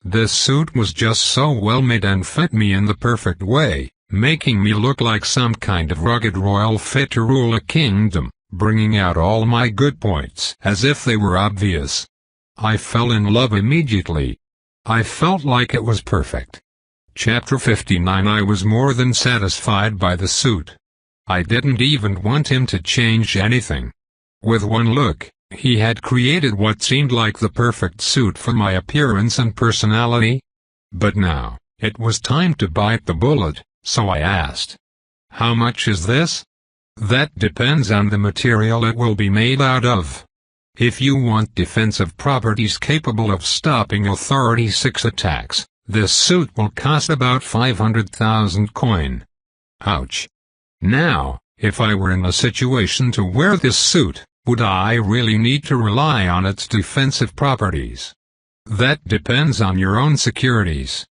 This suit was just so well made and fit me in the perfect way, making me look like some kind of rugged royal fit to rule a kingdom, bringing out all my good points as if they were obvious. I fell in love immediately. I felt like it was perfect. Chapter 59. I was more than satisfied by the suit. I didn't even want him to change anything. With one look, he had created what seemed like the perfect suit for my appearance and personality. But now, it was time to bite the bullet, so I asked, "How much is this?" "That depends on the material it will be made out of. If you want defensive properties capable of stopping Authority 6 attacks, this suit will cost about 500,000 coin." Ouch. Now, if I were in a situation to wear this suit, would I really need to rely on its defensive properties? That depends on your own securities.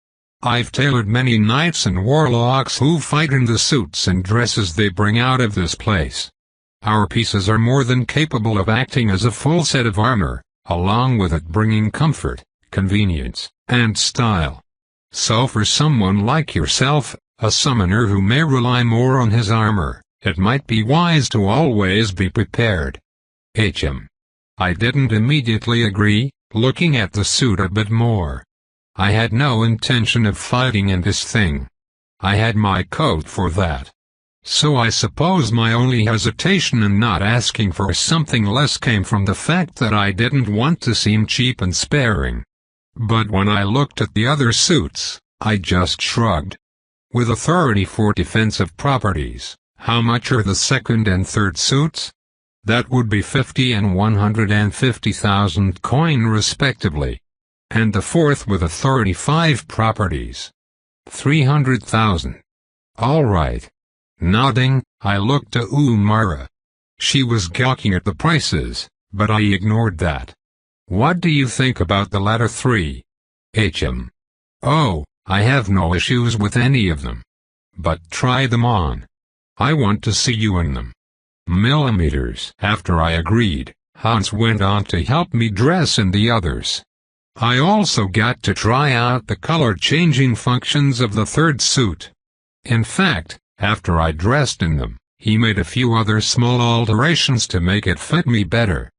I've tailored many knights and warlocks who fight in the suits and dresses they bring out of this place. Our pieces are more than capable of acting as a full set of armor, along with it bringing comfort, convenience, and style. So for someone like yourself, a summoner who may rely more on his armor, it might be wise to always be prepared. I didn't immediately agree, looking at the suit a bit more. I had no intention of fighting in this thing. I had my coat for that. so I suppose my only hesitation in not asking for something less came from the fact that I didn't want to seem cheap and sparing. But when I looked at the other suits, I just shrugged. With authority for defensive properties, how much are the second and third suits? That would be 50 and 150,000 coin respectively. And the fourth with authority 5 properties. 300,000. All right. Nodding, I looked to Umara. She was gawking at the prices, but I ignored that. What do you think about the latter 3? Oh, I have no issues with any of them. But try them on. I want to see you in them. Millimeters. After I agreed, Hans went on to help me dress in the others. I also got to try out the color-changing functions of the third suit. In fact, after I dressed in them, he made a few other small alterations to make it fit me better.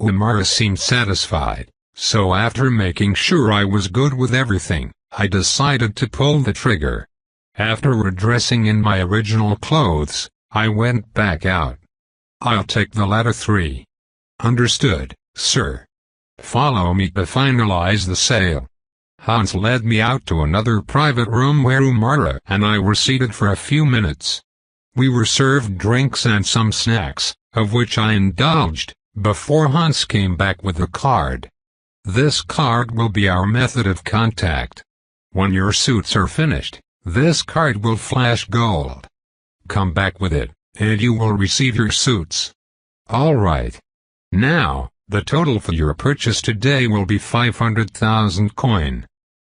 Umara seemed satisfied, so after making sure I was good with everything, I decided to pull the trigger. After dressing in my original clothes, I went back out. I'll take the latter 3. Understood, sir. Follow me to finalize the sale. Hans led me out to another private room where Umara and I were seated for a few minutes. We were served drinks and some snacks, of which I indulged, before Hans came back with a card. This card will be our method of contact. When your suits are finished, this card will flash gold. Come back with it, and you will receive your suits. All right. Now, the total for your purchase today will be 500,000 coin.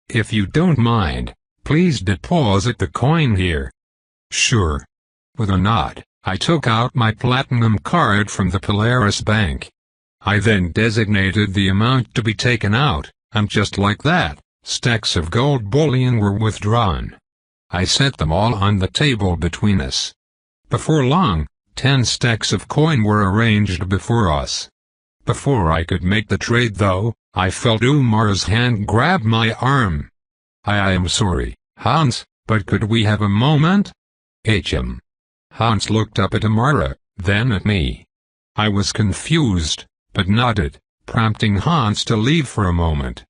If you don't mind, please deposit the coin here. Sure. With a nod, I took out my platinum card from the Polaris Bank. I then designated the amount to be taken out, and just like that, stacks of gold bullion were withdrawn. I set them all on the table between us. Before long, 10 stacks of coin were arranged before us. Before I could make the trade though, I felt Umara's hand grab my arm. I am sorry, Hans, but could we have a moment? Hans looked up at Umara, then at me. I was confused, but nodded, prompting Hans to leave for a moment.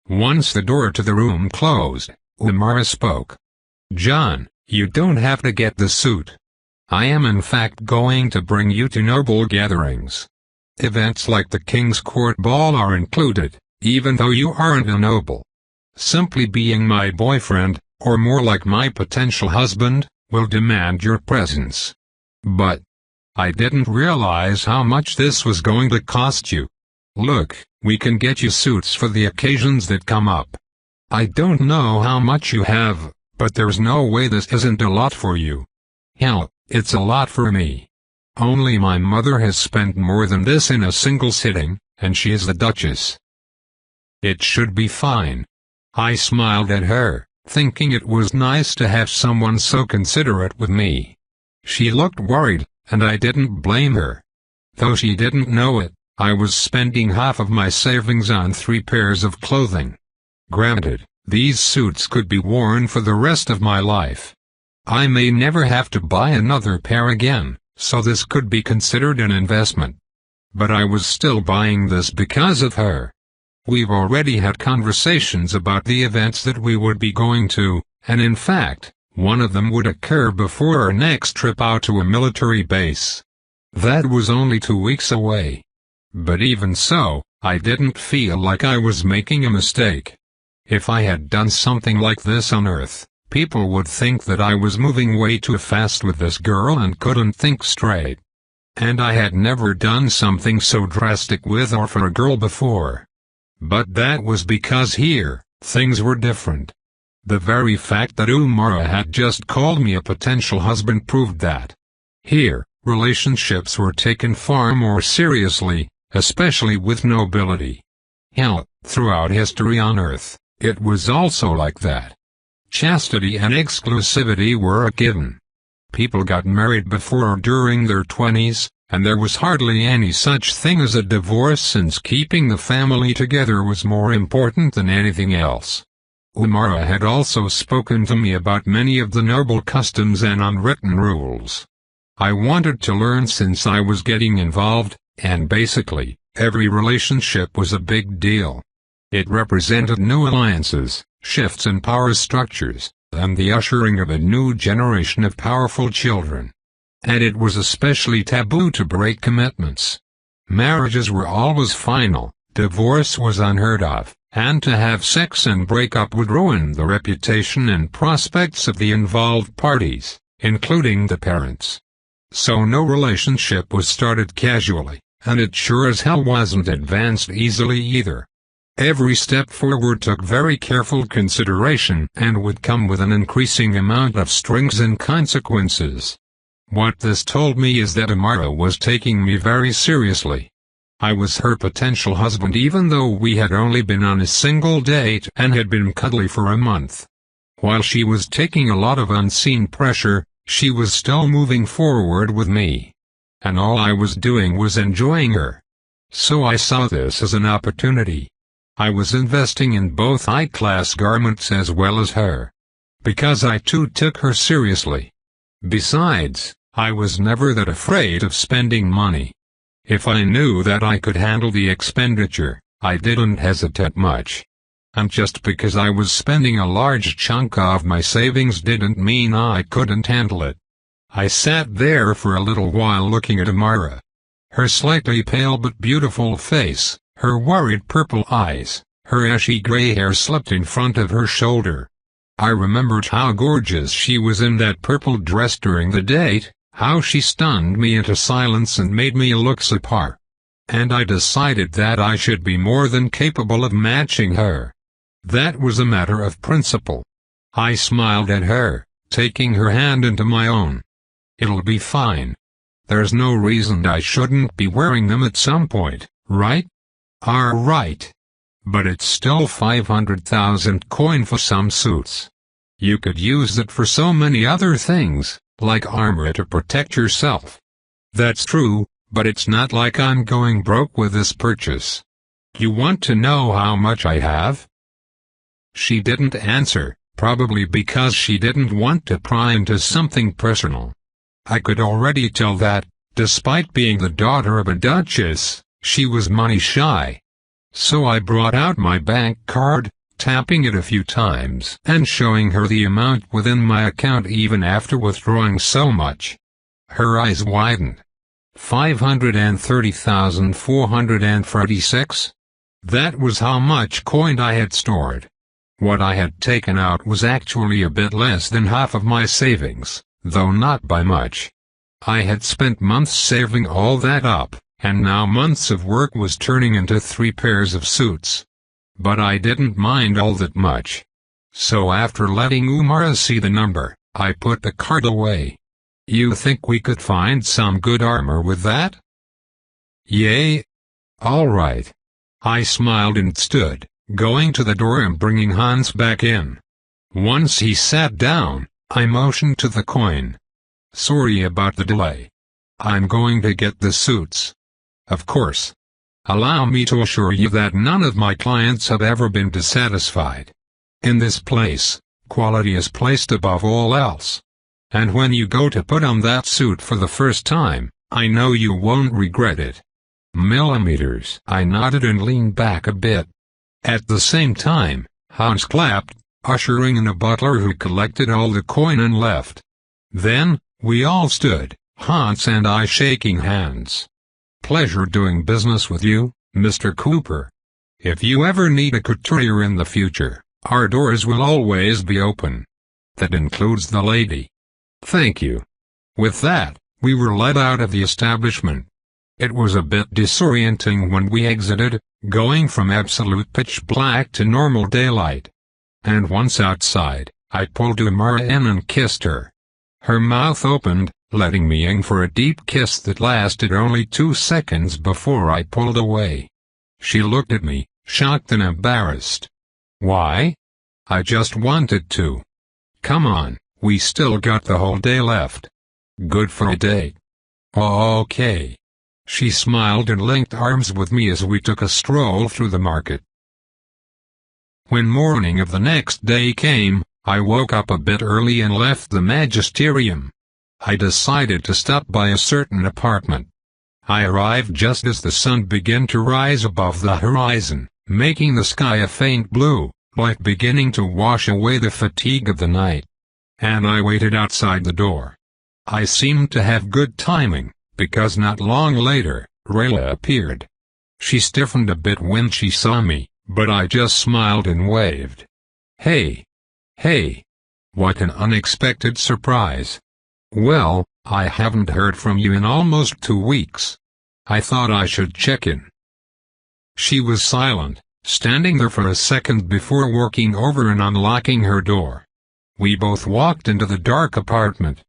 Once the door to the room closed, Umara spoke. John, you don't have to get the suit. I am in fact going to bring you to noble gatherings. Events like the King's Court Ball are included, even though you aren't a noble. Simply being my boyfriend, or more like my potential husband, will demand your presence. But I didn't realize how much this was going to cost you. Look, we can get you suits for the occasions that come up. I don't know how much you have, but there's no way this isn't a lot for you. Hell, it's a lot for me. Only my mother has spent more than this in a single sitting, and she is the Duchess. It should be fine. I smiled at her, thinking it was nice to have someone so considerate with me. She looked worried, and I didn't blame her. Though she didn't know it, I was spending half of my savings on 3 pairs of clothing. Granted, these suits could be worn for the rest of my life. I may never have to buy another pair again, so this could be considered an investment. But I was still buying this because of her. We've already had conversations about the events that we would be going to, and in fact, one of them would occur before our next trip out to a military base. That was only 2 weeks away. But even so, I didn't feel like I was making a mistake. If I had done something like this on Earth, people would think that I was moving way too fast with this girl and couldn't think straight. And I had never done something so drastic with or for a girl before. But that was because here, things were different. The very fact that Umara had just called me a potential husband proved that. Here, relationships were taken far more seriously, especially with nobility. Hell, throughout history on Earth, it was also like that. Chastity and exclusivity were a given. People got married before or during their 20s, and there was hardly any such thing as a divorce since keeping the family together was more important than anything else. Umara had also spoken to me about many of the noble customs and unwritten rules. I wanted to learn since I was getting involved, and basically, every relationship was a big deal. It represented new alliances, shifts in power structures, and the ushering of a new generation of powerful children. And it was especially taboo to break commitments. Marriages were always final, divorce was unheard of, and to have sex and break up would ruin the reputation and prospects of the involved parties, including the parents. So no relationship was started casually, and it sure as hell wasn't advanced easily either. Every step forward took very careful consideration and would come with an increasing amount of strings and consequences. What this told me is that Amara was taking me very seriously. I was her potential husband even though we had only been on a single date and had been cuddly for a month. While she was taking a lot of unseen pressure, she was still moving forward with me. And all I was doing was enjoying her. So I saw this as an opportunity. I was investing in both high-class garments as well as her. Because I too took her seriously. Besides, I was never that afraid of spending money. If I knew that I could handle the expenditure, I didn't hesitate much. And just because I was spending a large chunk of my savings didn't mean I couldn't handle it. I sat there for a little while looking at Amara. Her slightly pale but beautiful face, her worried purple eyes, her ashy gray hair slipped in front of her shoulder. I remembered how gorgeous she was in that purple dress during the date, how she stunned me into silence and made me look apart. And I decided that I should be more than capable of matching her. That was a matter of principle. I smiled at her, taking her hand into my own. It'll be fine. There's no reason I shouldn't be wearing them at some point, right? Right. But it's still 500,000 coin for some suits. You could use it for so many other things, like armor to protect yourself. That's true, but it's not like I'm going broke with this purchase. You want to know how much I have? She didn't answer, probably because she didn't want to pry into something personal. I could already tell that, despite being the daughter of a duchess, she was money shy. So I brought out my bank card, tapping it a few times and showing her the amount within my account even after withdrawing so much. Her eyes widened. 530,446? That was how much coin I had stored. What I had taken out was actually a bit less than half of my savings, though not by much. I had spent months saving all that up, and now months of work was turning into 3 pairs of suits. But I didn't mind all that much. So after letting Umara see the number, I put the card away. You think we could find some good armor with that? Yay. All right. I smiled and stood, going to the door and bringing Hans back in. Once he sat down, I motioned to the coin. Sorry about the delay. I'm going to get the suits. Of course. Allow me to assure you that none of my clients have ever been dissatisfied. In this place, quality is placed above all else. And when you go to put on that suit for the first time, I know you won't regret it. Millimeters. I nodded and leaned back a bit. At the same time, Hans clapped, ushering in a butler who collected all the coin and left. Then, we all stood, Hans and I shaking hands. Pleasure doing business with you, Mr. Cooper. If you ever need a couturier in the future, our doors will always be open. That includes the lady. Thank you. With that, we were let out of the establishment. It was a bit disorienting when we exited, going from absolute pitch black to normal daylight. And once outside, I pulled Umara in and kissed her. Her mouth opened, letting me in for a deep kiss that lasted only 2 seconds before I pulled away. She looked at me, shocked and embarrassed. Why? I just wanted to. Come on, we still got the whole day left. Good for a date. Okay. She smiled and linked arms with me as we took a stroll through the market. When morning of the next day came, I woke up a bit early and left the magisterium. I decided to stop by a certain apartment. I arrived just as the sun began to rise above the horizon, making the sky a faint blue, like beginning to wash away the fatigue of the night. And I waited outside the door. I seemed to have good timing, because not long later, Rayla appeared. She stiffened a bit when she saw me, but I just smiled and waved. Hey! Hey! What an unexpected surprise. Well, I haven't heard from you in almost 2 weeks. I thought I should check in. She was silent, standing there for a second before walking over and unlocking her door. We both walked into the dark apartment.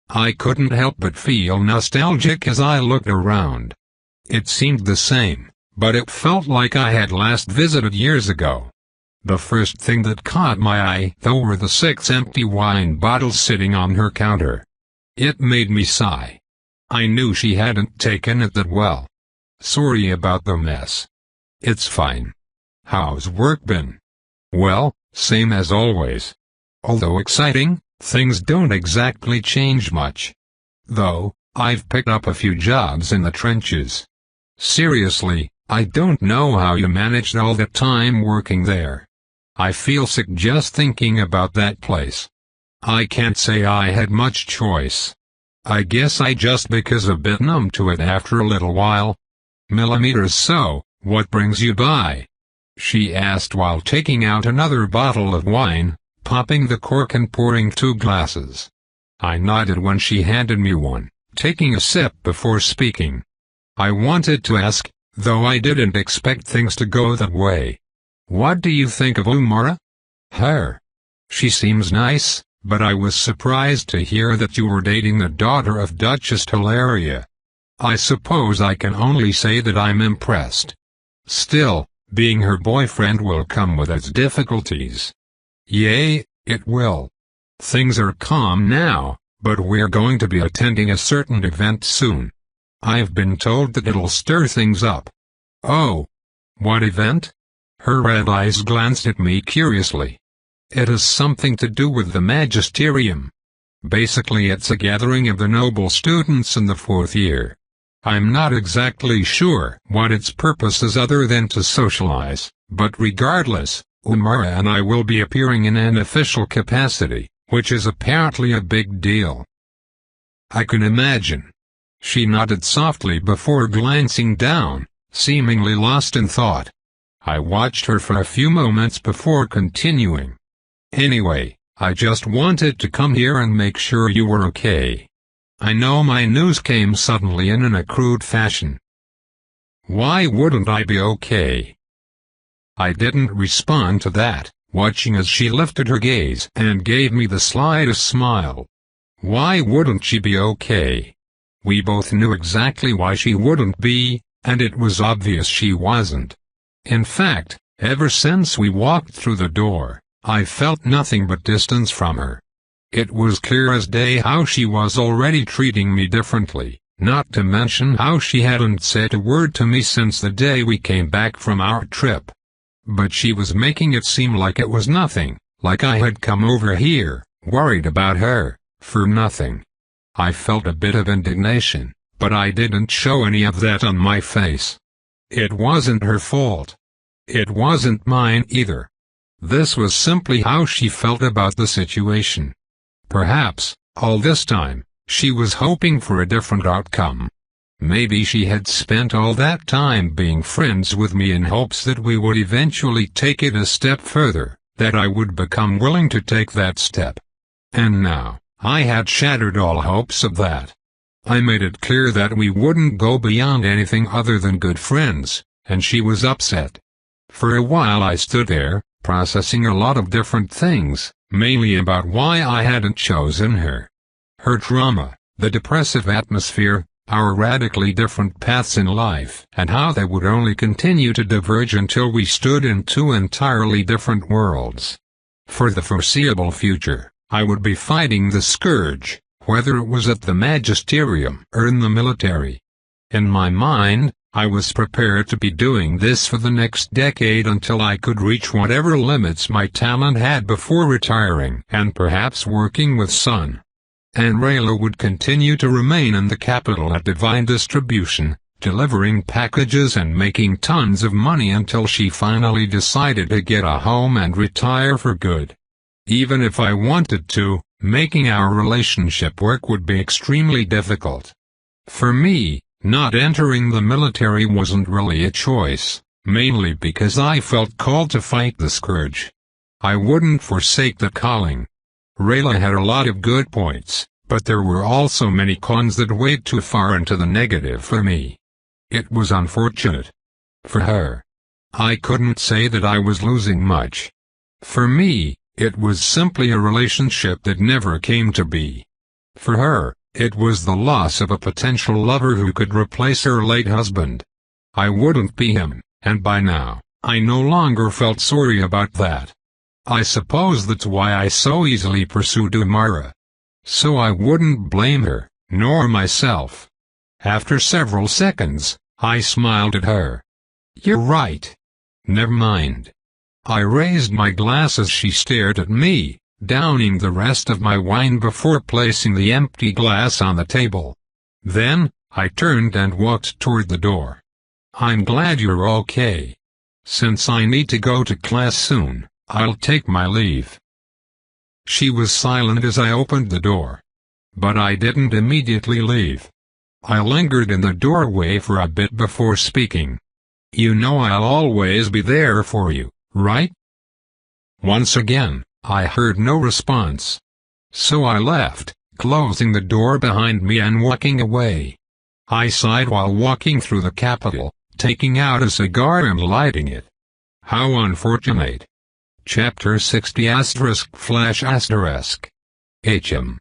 I couldn't help but feel nostalgic as I looked around. It seemed the same, but it felt like I had last visited years ago. The first thing that caught my eye, though, were the 6 empty wine bottles sitting on her counter. It made me sigh. I knew she hadn't taken it that well. Sorry about the mess. It's fine. How's work been? Well, same as always. Although exciting, things don't exactly change much. Though, I've picked up a few jobs in the trenches. Seriously, I don't know how you managed all that time working there. I feel sick just thinking about that place. I can't say I had much choice. I guess I just because a bit numb to it after a little while. Millimeters. So, what brings you by? She asked while taking out another bottle of wine, popping the cork and pouring 2 glasses. I nodded when she handed me one, taking a sip before speaking. I wanted to ask, though I didn't expect things to go that way. What do you think of Umara? Her. She seems nice, but I was surprised to hear that you were dating the daughter of Duchess Hilaria. I suppose I can only say that I'm impressed. Still, being her boyfriend will come with its difficulties. Yay, it will. Things are calm now, but we're going to be attending a certain event soon. I've been told that it'll stir things up. Oh. What event? Her red eyes glanced at me curiously. It has something to do with the magisterium. Basically it's a gathering of the noble students in the 4th year. I'm not exactly sure what its purpose is other than to socialize, but regardless, Umara and I will be appearing in an official capacity, which is apparently a big deal. I can imagine. She nodded softly before glancing down, seemingly lost in thought. I watched her for a few moments before continuing. Anyway, I just wanted to come here and make sure you were okay. I know my news came suddenly and in a crude fashion. Why wouldn't I be okay? I didn't respond to that, watching as she lifted her gaze and gave me the slightest smile. Why wouldn't she be okay? We both knew exactly why she wouldn't be, and it was obvious she wasn't. In fact, ever since we walked through the door, I felt nothing but distance from her. It was clear as day how she was already treating me differently, not to mention how she hadn't said a word to me since the day we came back from our trip. But she was making it seem like it was nothing, like I had come over here, worried about her, for nothing. I felt a bit of indignation, but I didn't show any of that on my face. It wasn't her fault. It wasn't mine either. This was simply how she felt about the situation. Perhaps, all this time, she was hoping for a different outcome. Maybe she had spent all that time being friends with me in hopes that we would eventually take it a step further, that I would become willing to take that step. And now, I had shattered all hopes of that. I made it clear that we wouldn't go beyond anything other than good friends, and she was upset. For a while I stood there, processing a lot of different things, mainly about why I hadn't chosen her. Her trauma, the depressive atmosphere, our radically different paths in life, and how they would only continue to diverge until we stood in 2 entirely different worlds. For the foreseeable future, I would be fighting the scourge, whether it was at the magisterium or in the military. In my mind, I was prepared to be doing this for the next decade until I could reach whatever limits my talent had before retiring and perhaps working with Sun. And Rayla would continue to remain in the capital at Divine Distribution, delivering packages and making tons of money until she finally decided to get a home and retire for good. Even if I wanted to, making our relationship work would be extremely difficult. For me, not entering the military wasn't really a choice, mainly because I felt called to fight the scourge. I wouldn't forsake the calling. Rayla had a lot of good points, but there were also many cons that weighed too far into the negative for me. It was unfortunate. For her, I couldn't say that I was losing much. For me, it was simply a relationship that never came to be. For her, it was the loss of a potential lover who could replace her late husband. I wouldn't be him, and by now, I no longer felt sorry about that. I suppose that's why I so easily pursued Umara. So I wouldn't blame her, nor myself. After several seconds, I smiled at her. "You're right. Never mind." I raised my glass as she stared at me, downing the rest of my wine before placing the empty glass on the table. Then, I turned and walked toward the door. "I'm glad you're okay. Since I need to go to class soon, I'll take my leave." She was silent as I opened the door. But I didn't immediately leave. I lingered in the doorway for a bit before speaking. "You know I'll always be there for you, right?" Once again, I heard no response. So I left, closing the door behind me and walking away. I sighed while walking through the capital, taking out a cigar and lighting it. How unfortunate. Chapter 60 **HM.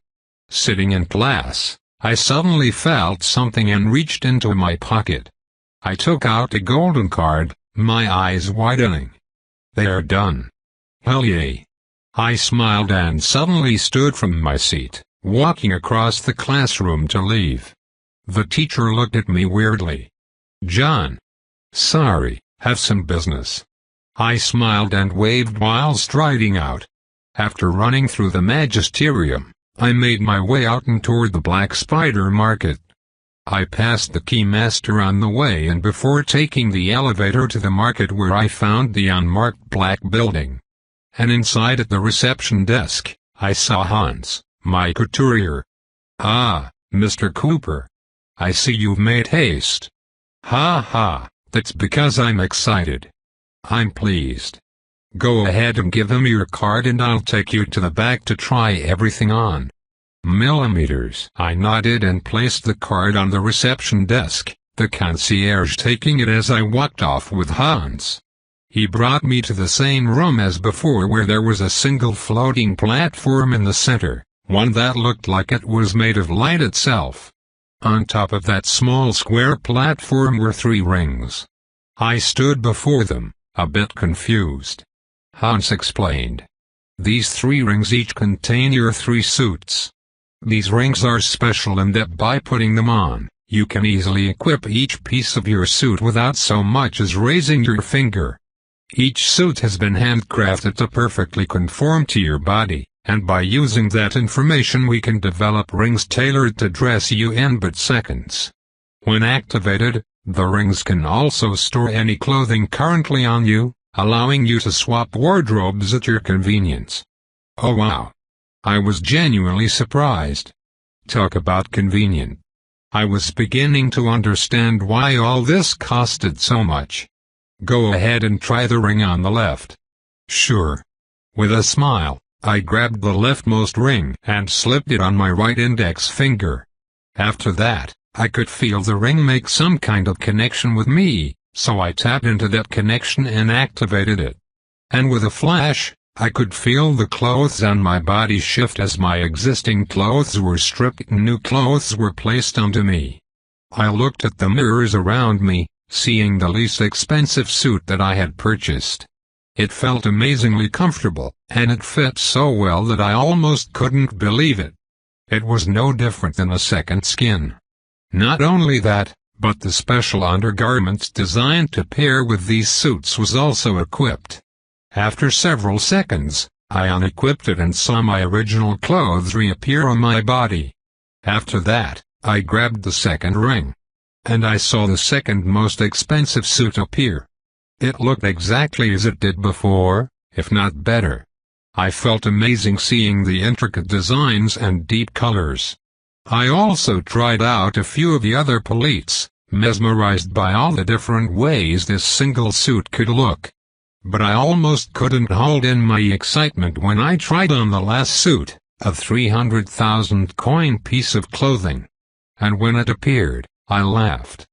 Sitting in class, I suddenly felt something and reached into my pocket. I took out a golden card, my eyes widening. "They are done. Hell yeah." I smiled and suddenly stood from my seat, walking across the classroom to leave. The teacher looked at me weirdly. "John." "Sorry, have some business." I smiled and waved while striding out. After running through the magisterium, I made my way out and toward the Black Spider Market. I passed the keymaster on the way and before taking the elevator to the market where I found the unmarked black building. And inside at the reception desk, I saw Hans, my couturier. "Ah, Mr. Cooper. I see you've made haste." "Ha ha, that's because I'm excited." "I'm pleased. Go ahead and give him your card and I'll take you to the back to try everything on." "Millimeters." I nodded and placed the card on the reception desk, the concierge taking it as I walked off with Hans. He brought me to the same room as before where there was a single floating platform in the center, one that looked like it was made of light itself. On top of that small square platform were 3 rings. I stood before them, a bit confused. Hans explained. "These 3 rings each contain your 3 suits. These rings are special in that by putting them on, you can easily equip each piece of your suit without so much as raising your finger. Each suit has been handcrafted to perfectly conform to your body, and by using that information we can develop rings tailored to dress you in but seconds. When activated, the rings can also store any clothing currently on you, allowing you to swap wardrobes at your convenience." Oh wow. I was genuinely surprised. Talk about convenient. I was beginning to understand why all this costed so much. "Go ahead and try the ring on the left." "Sure." With a smile, I grabbed the leftmost ring and slipped it on my right index finger. After that, I could feel the ring make some kind of connection with me, so I tapped into that connection and activated it. And with a flash, I could feel the clothes on my body shift as my existing clothes were stripped and new clothes were placed onto me. I looked at the mirrors around me, seeing the least expensive suit that I had purchased. It felt amazingly comfortable, and it fit so well that I almost couldn't believe it. It was no different than a second skin. Not only that, but the special undergarments designed to pair with these suits was also equipped. After several seconds, I unequipped it and saw my original clothes reappear on my body. After that, I grabbed the second ring. And I saw the second most expensive suit appear. It looked exactly as it did before, if not better. I felt amazing seeing the intricate designs and deep colors. I also tried out a few of the other police, mesmerized by all the different ways this single suit could look. But I almost couldn't hold in my excitement when I tried on the last suit, a 300,000 coin piece of clothing. And when it appeared, I laughed.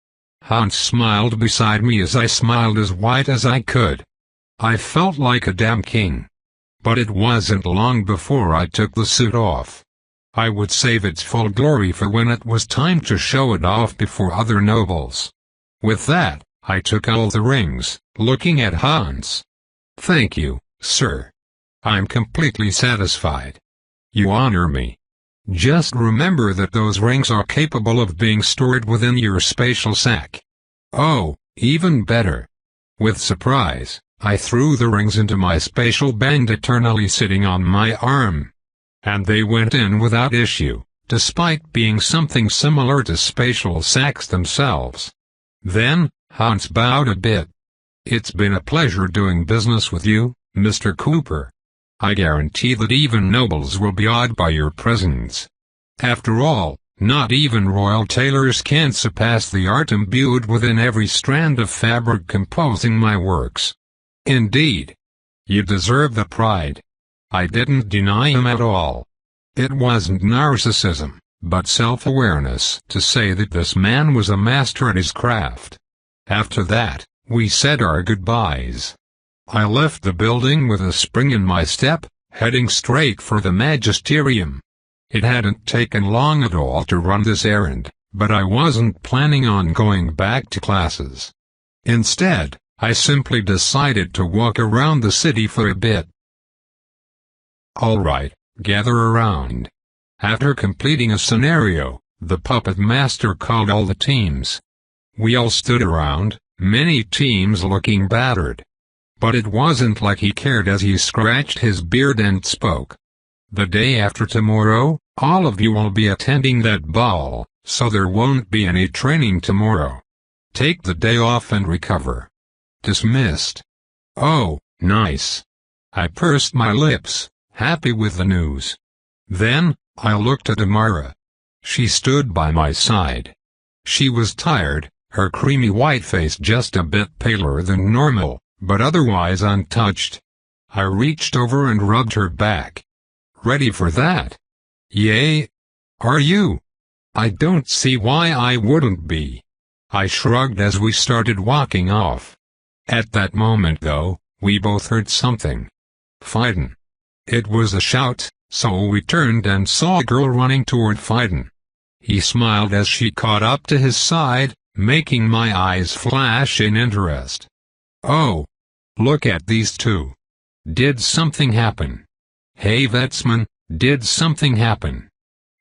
Hans smiled beside me as I smiled as wide as I could. I felt like a damn king. But it wasn't long before I took the suit off. I would save its full glory for when it was time to show it off before other nobles. With that, I took all the rings, looking at Hans. "Thank you, sir. I'm completely satisfied. You honor me. Just remember that those rings are capable of being stored within your spatial sack." Oh, even better. With surprise, I threw the rings into my spatial band eternally sitting on my arm. And they went in without issue, despite being something similar to spatial sacks themselves. Then, Hans bowed a bit. "It's been a pleasure doing business with you, Mr. Cooper. I guarantee that even nobles will be awed by your presence. After all, not even royal tailors can surpass the art imbued within every strand of fabric composing my works. Indeed. You deserve the pride." I didn't deny him at all. It wasn't narcissism, but self-awareness to say that this man was a master at his craft. After that, we said our goodbyes. I left the building with a spring in my step, heading straight for the magisterium. It hadn't taken long at all to run this errand, but I wasn't planning on going back to classes. Instead, I simply decided to walk around the city for a bit. "Alright, gather around." After completing a scenario, the puppet master called all the teams. We all stood around, many teams looking battered. But it wasn't like he cared as he scratched his beard and spoke. "The day after tomorrow, all of you will be attending that ball, so there won't be any training tomorrow. Take the day off and recover. Dismissed." "Oh, nice." I pursed my lips, happy with the news. Then, I looked at Amara. She stood by my side. She was tired, her creamy white face just a bit paler than normal, but otherwise untouched. I reached over and rubbed her back. "Ready for that?" "Yay. Are you?" "I don't see why I wouldn't be." I shrugged as we started walking off. At that moment though, we both heard something. "Fiden." It was a shout, so we turned and saw a girl running toward Fiden. He smiled as she caught up to his side, making my eyes flash in interest. "Oh! Look at these two. Did something happen?" "Hey Vetsman, did something happen?"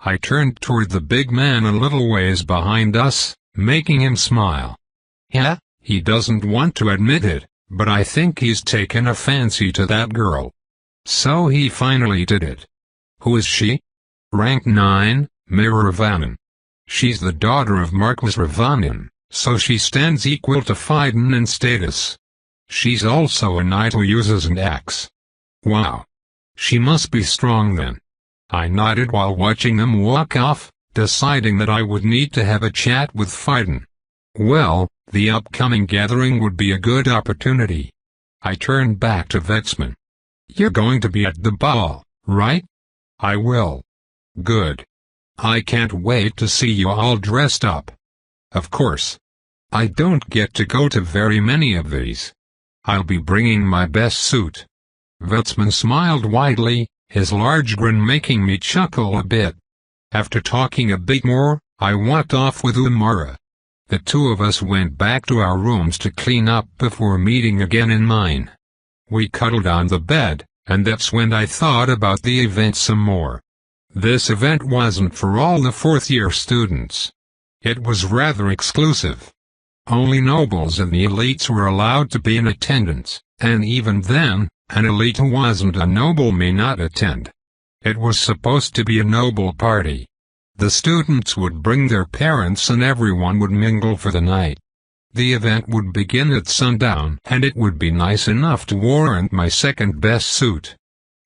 I turned toward the big man a little ways behind us, making him smile. "Yeah, he doesn't want to admit it, but I think he's taken a fancy to that girl." So he finally did it. "Who is she?" "Rank 9, Mira Ravanin. She's the daughter of Marquis Ravanin, so she stands equal to Fiden in status. She's also a knight who uses an axe." "Wow. She must be strong then." I nodded while watching them walk off, deciding that I would need to have a chat with Fiden. Well, the upcoming gathering would be a good opportunity. I turned back to Vetsman. "You're going to be at the ball, right?" "I will." "Good. I can't wait to see you all dressed up." "Of course. I don't get to go to very many of these. I'll be bringing my best suit." Vetsman smiled widely, his large grin making me chuckle a bit. After talking a bit more, I walked off with Umara. The two of us went back to our rooms to clean up before meeting again in mine. We cuddled on the bed, and that's when I thought about the event some more. This event wasn't for all the fourth-year students. It was rather exclusive. Only nobles and the elites were allowed to be in attendance, and even then, an elite who wasn't a noble may not attend. It was supposed to be a noble party. The students would bring their parents and everyone would mingle for the night. The event would begin at sundown and it would be nice enough to warrant my second-best suit.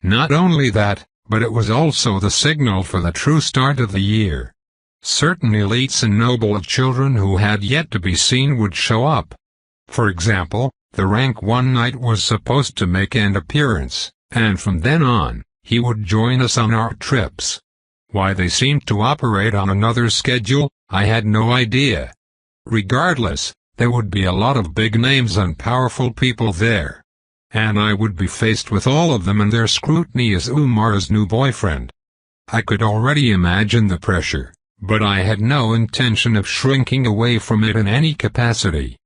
Not only that, but it was also the signal for the true start of the year. Certain elites and noble children who had yet to be seen would show up. For example, the rank 1 knight was supposed to make an appearance, and from then on, he would join us on our trips. Why they seemed to operate on another schedule, I had no idea. Regardless, there would be a lot of big names and powerful people there. And I would be faced with all of them and their scrutiny as Umara's new boyfriend. I could already imagine the pressure, but I had no intention of shrinking away from it in any capacity.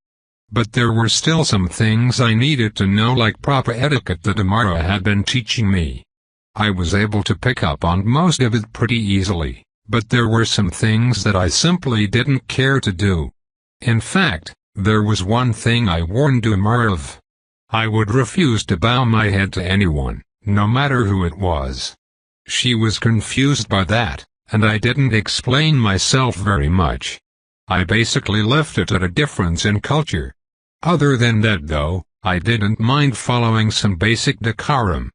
But there were still some things I needed to know, like proper etiquette that Umara had been teaching me. I was able to pick up on most of it pretty easily, but there were some things that I simply didn't care to do. In fact, there was one thing I warned Umara of. I would refuse to bow my head to anyone, no matter who it was. She was confused by that, and I didn't explain myself very much. I basically left it at a difference in culture. Other than that though, I didn't mind following some basic decorum.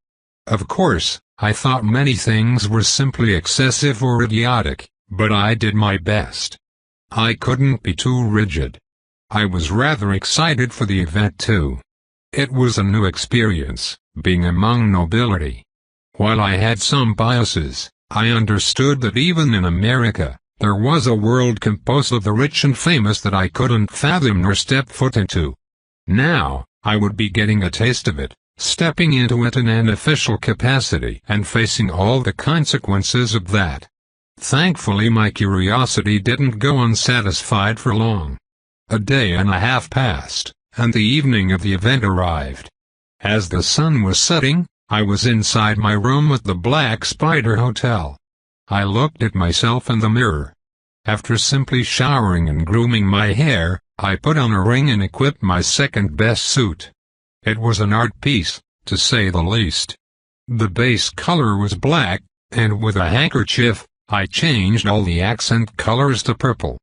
Of course, I thought many things were simply excessive or idiotic, but I did my best. I couldn't be too rigid. I was rather excited for the event too. It was a new experience, being among nobility. While I had some biases, I understood that even in America, there was a world composed of the rich and famous that I couldn't fathom nor step foot into. Now, I would be getting a taste of it, stepping into it in an official capacity and facing all the consequences of that. Thankfully my curiosity didn't go unsatisfied for long. A day and a half passed, and the evening of the event arrived. As the sun was setting, I was inside my room at the Black Spider Hotel. I looked at myself in the mirror. After simply showering and grooming my hair, I put on a ring and equipped my second-best suit. It was an art piece, to say the least. The base color was black, and with a handkerchief, I changed all the accent colors to purple.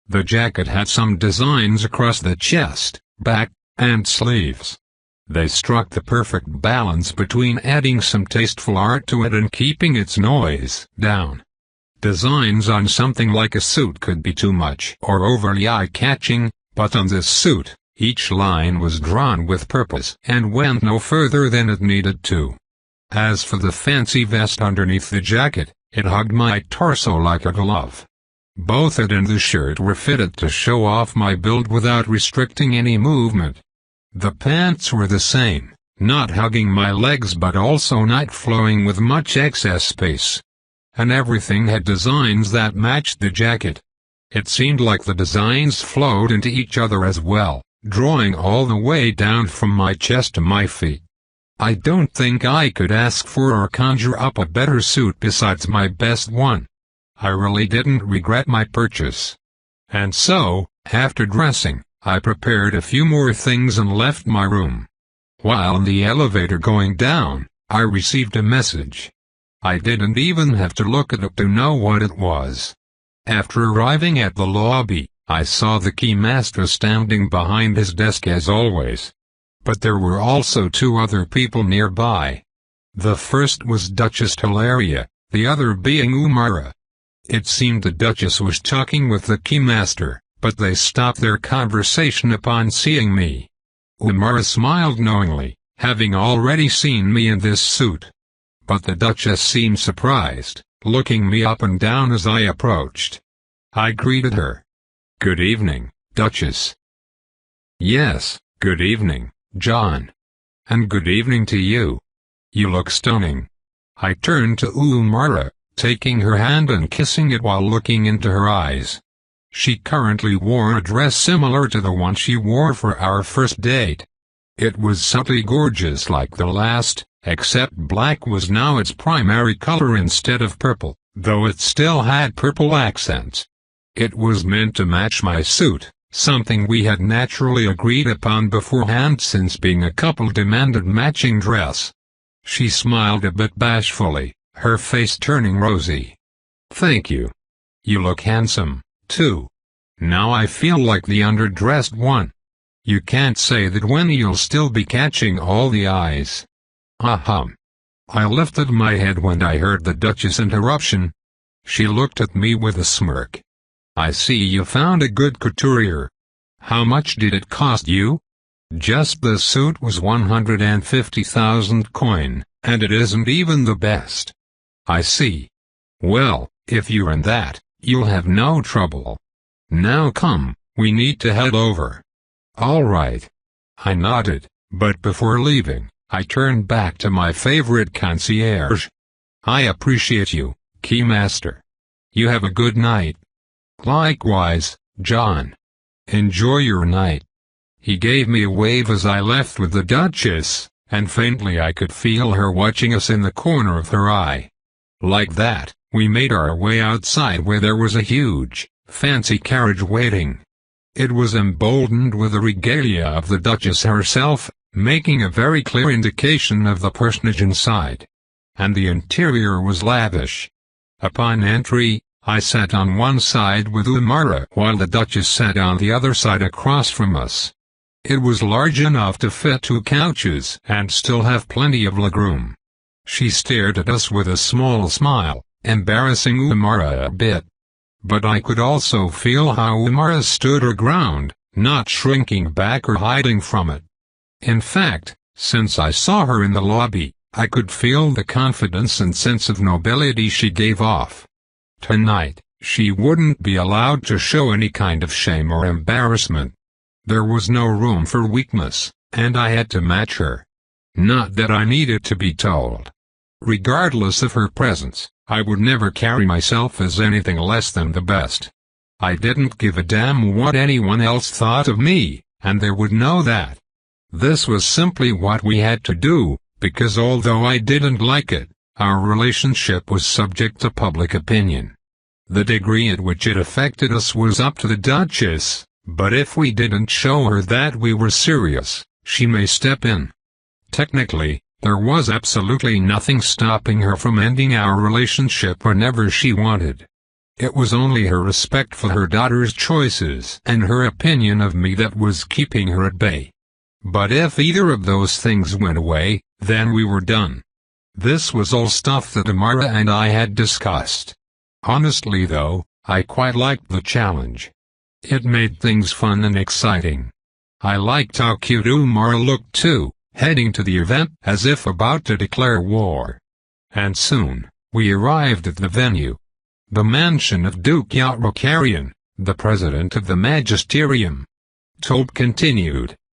The jacket had some designs across the chest, back, and sleeves. They struck the perfect balance between adding some tasteful art to it and keeping its noise down. Designs on something like a suit could be too much or overly eye-catching, but on this suit, each line was drawn with purpose and went no further than it needed to. As for the fancy vest underneath the jacket, it hugged my torso like a glove. Both it and the shirt were fitted to show off my build without restricting any movement. The pants were the same, not hugging my legs but also not flowing with much excess space. And everything had designs that matched the jacket. It seemed like the designs flowed into each other as well, drawing all the way down from my chest to my feet. I don't think I could ask for or conjure up a better suit besides my best one. I really didn't regret my purchase. And so, after dressing, I prepared a few more things and left my room. While in the elevator going down, I received a message. I didn't even have to look at it to know what it was. After arriving at the lobby, I saw the keymaster standing behind his desk as always. But there were also two other people nearby. The first was Duchess Hilaria, the other being Umara. It seemed the Duchess was talking with the keymaster, but they stopped their conversation upon seeing me. Umara smiled knowingly, having already seen me in this suit. But the Duchess seemed surprised, looking me up and down as I approached. I greeted her. "Good evening, Duchess." "Yes, good evening, John. And good evening to you. You look stunning." I turned to Umara, taking her hand and kissing it while looking into her eyes. She currently wore a dress similar to the one she wore for our first date. It was subtly gorgeous like the last, except black was now its primary color instead of purple, though it still had purple accents. It was meant to match my suit, something we had naturally agreed upon beforehand since being a couple demanded matching dress. She smiled a bit bashfully, her face turning rosy. "Thank you. You look handsome, too. Now I feel like the underdressed one. You can't say that when you'll still be catching all the eyes." Ahem. I lifted my head when I heard the Duchess' interruption. She looked at me with a smirk. "I see you found a good couturier. How much did it cost you?" "Just the suit was 150,000 coin, and it isn't even the best." "I see. Well, if you're in that, you'll have no trouble. Now come, we need to head over." "All right." I nodded, but before leaving, I turned back to my favorite concierge. "I appreciate you, Keymaster. You have a good night." "Likewise, John. Enjoy your night." He gave me a wave as I left with the Duchess, and faintly I could feel her watching us in the corner of her eye. Like that, we made our way outside where there was a huge, fancy carriage waiting. It was emboldened with the regalia of the Duchess herself, making a very clear indication of the personage inside. And the interior was lavish. Upon entry, I sat on one side with Umara while the Duchess sat on the other side across from us. It was large enough to fit 2 couches and still have plenty of legroom. She stared at us with a small smile, embarrassing Umara a bit. But I could also feel how Umara stood her ground, not shrinking back or hiding from it. In fact, since I saw her in the lobby, I could feel the confidence and sense of nobility she gave off. Tonight, she wouldn't be allowed to show any kind of shame or embarrassment. There was no room for weakness, and I had to match her. Not that I needed to be told. Regardless of her presence, I would never carry myself as anything less than the best. I didn't give a damn what anyone else thought of me, and they would know that. This was simply what we had to do, because although I didn't like it, our relationship was subject to public opinion. The degree at which it affected us was up to the Duchess, but if we didn't show her that we were serious, she may step in. Technically, there was absolutely nothing stopping her from ending our relationship whenever she wanted. It was only her respect for her daughter's choices and her opinion of me that was keeping her at bay. But if either of those things went away, then we were done. This was all stuff that Umara and I had discussed. Honestly though, I quite liked the challenge. It made things fun and exciting. I liked how cute Umara looked too, heading to the event as if about to declare war. And soon, we arrived at the venue. The mansion of Duke Yatrokarian, the president of the Magisterium. Tobe continued.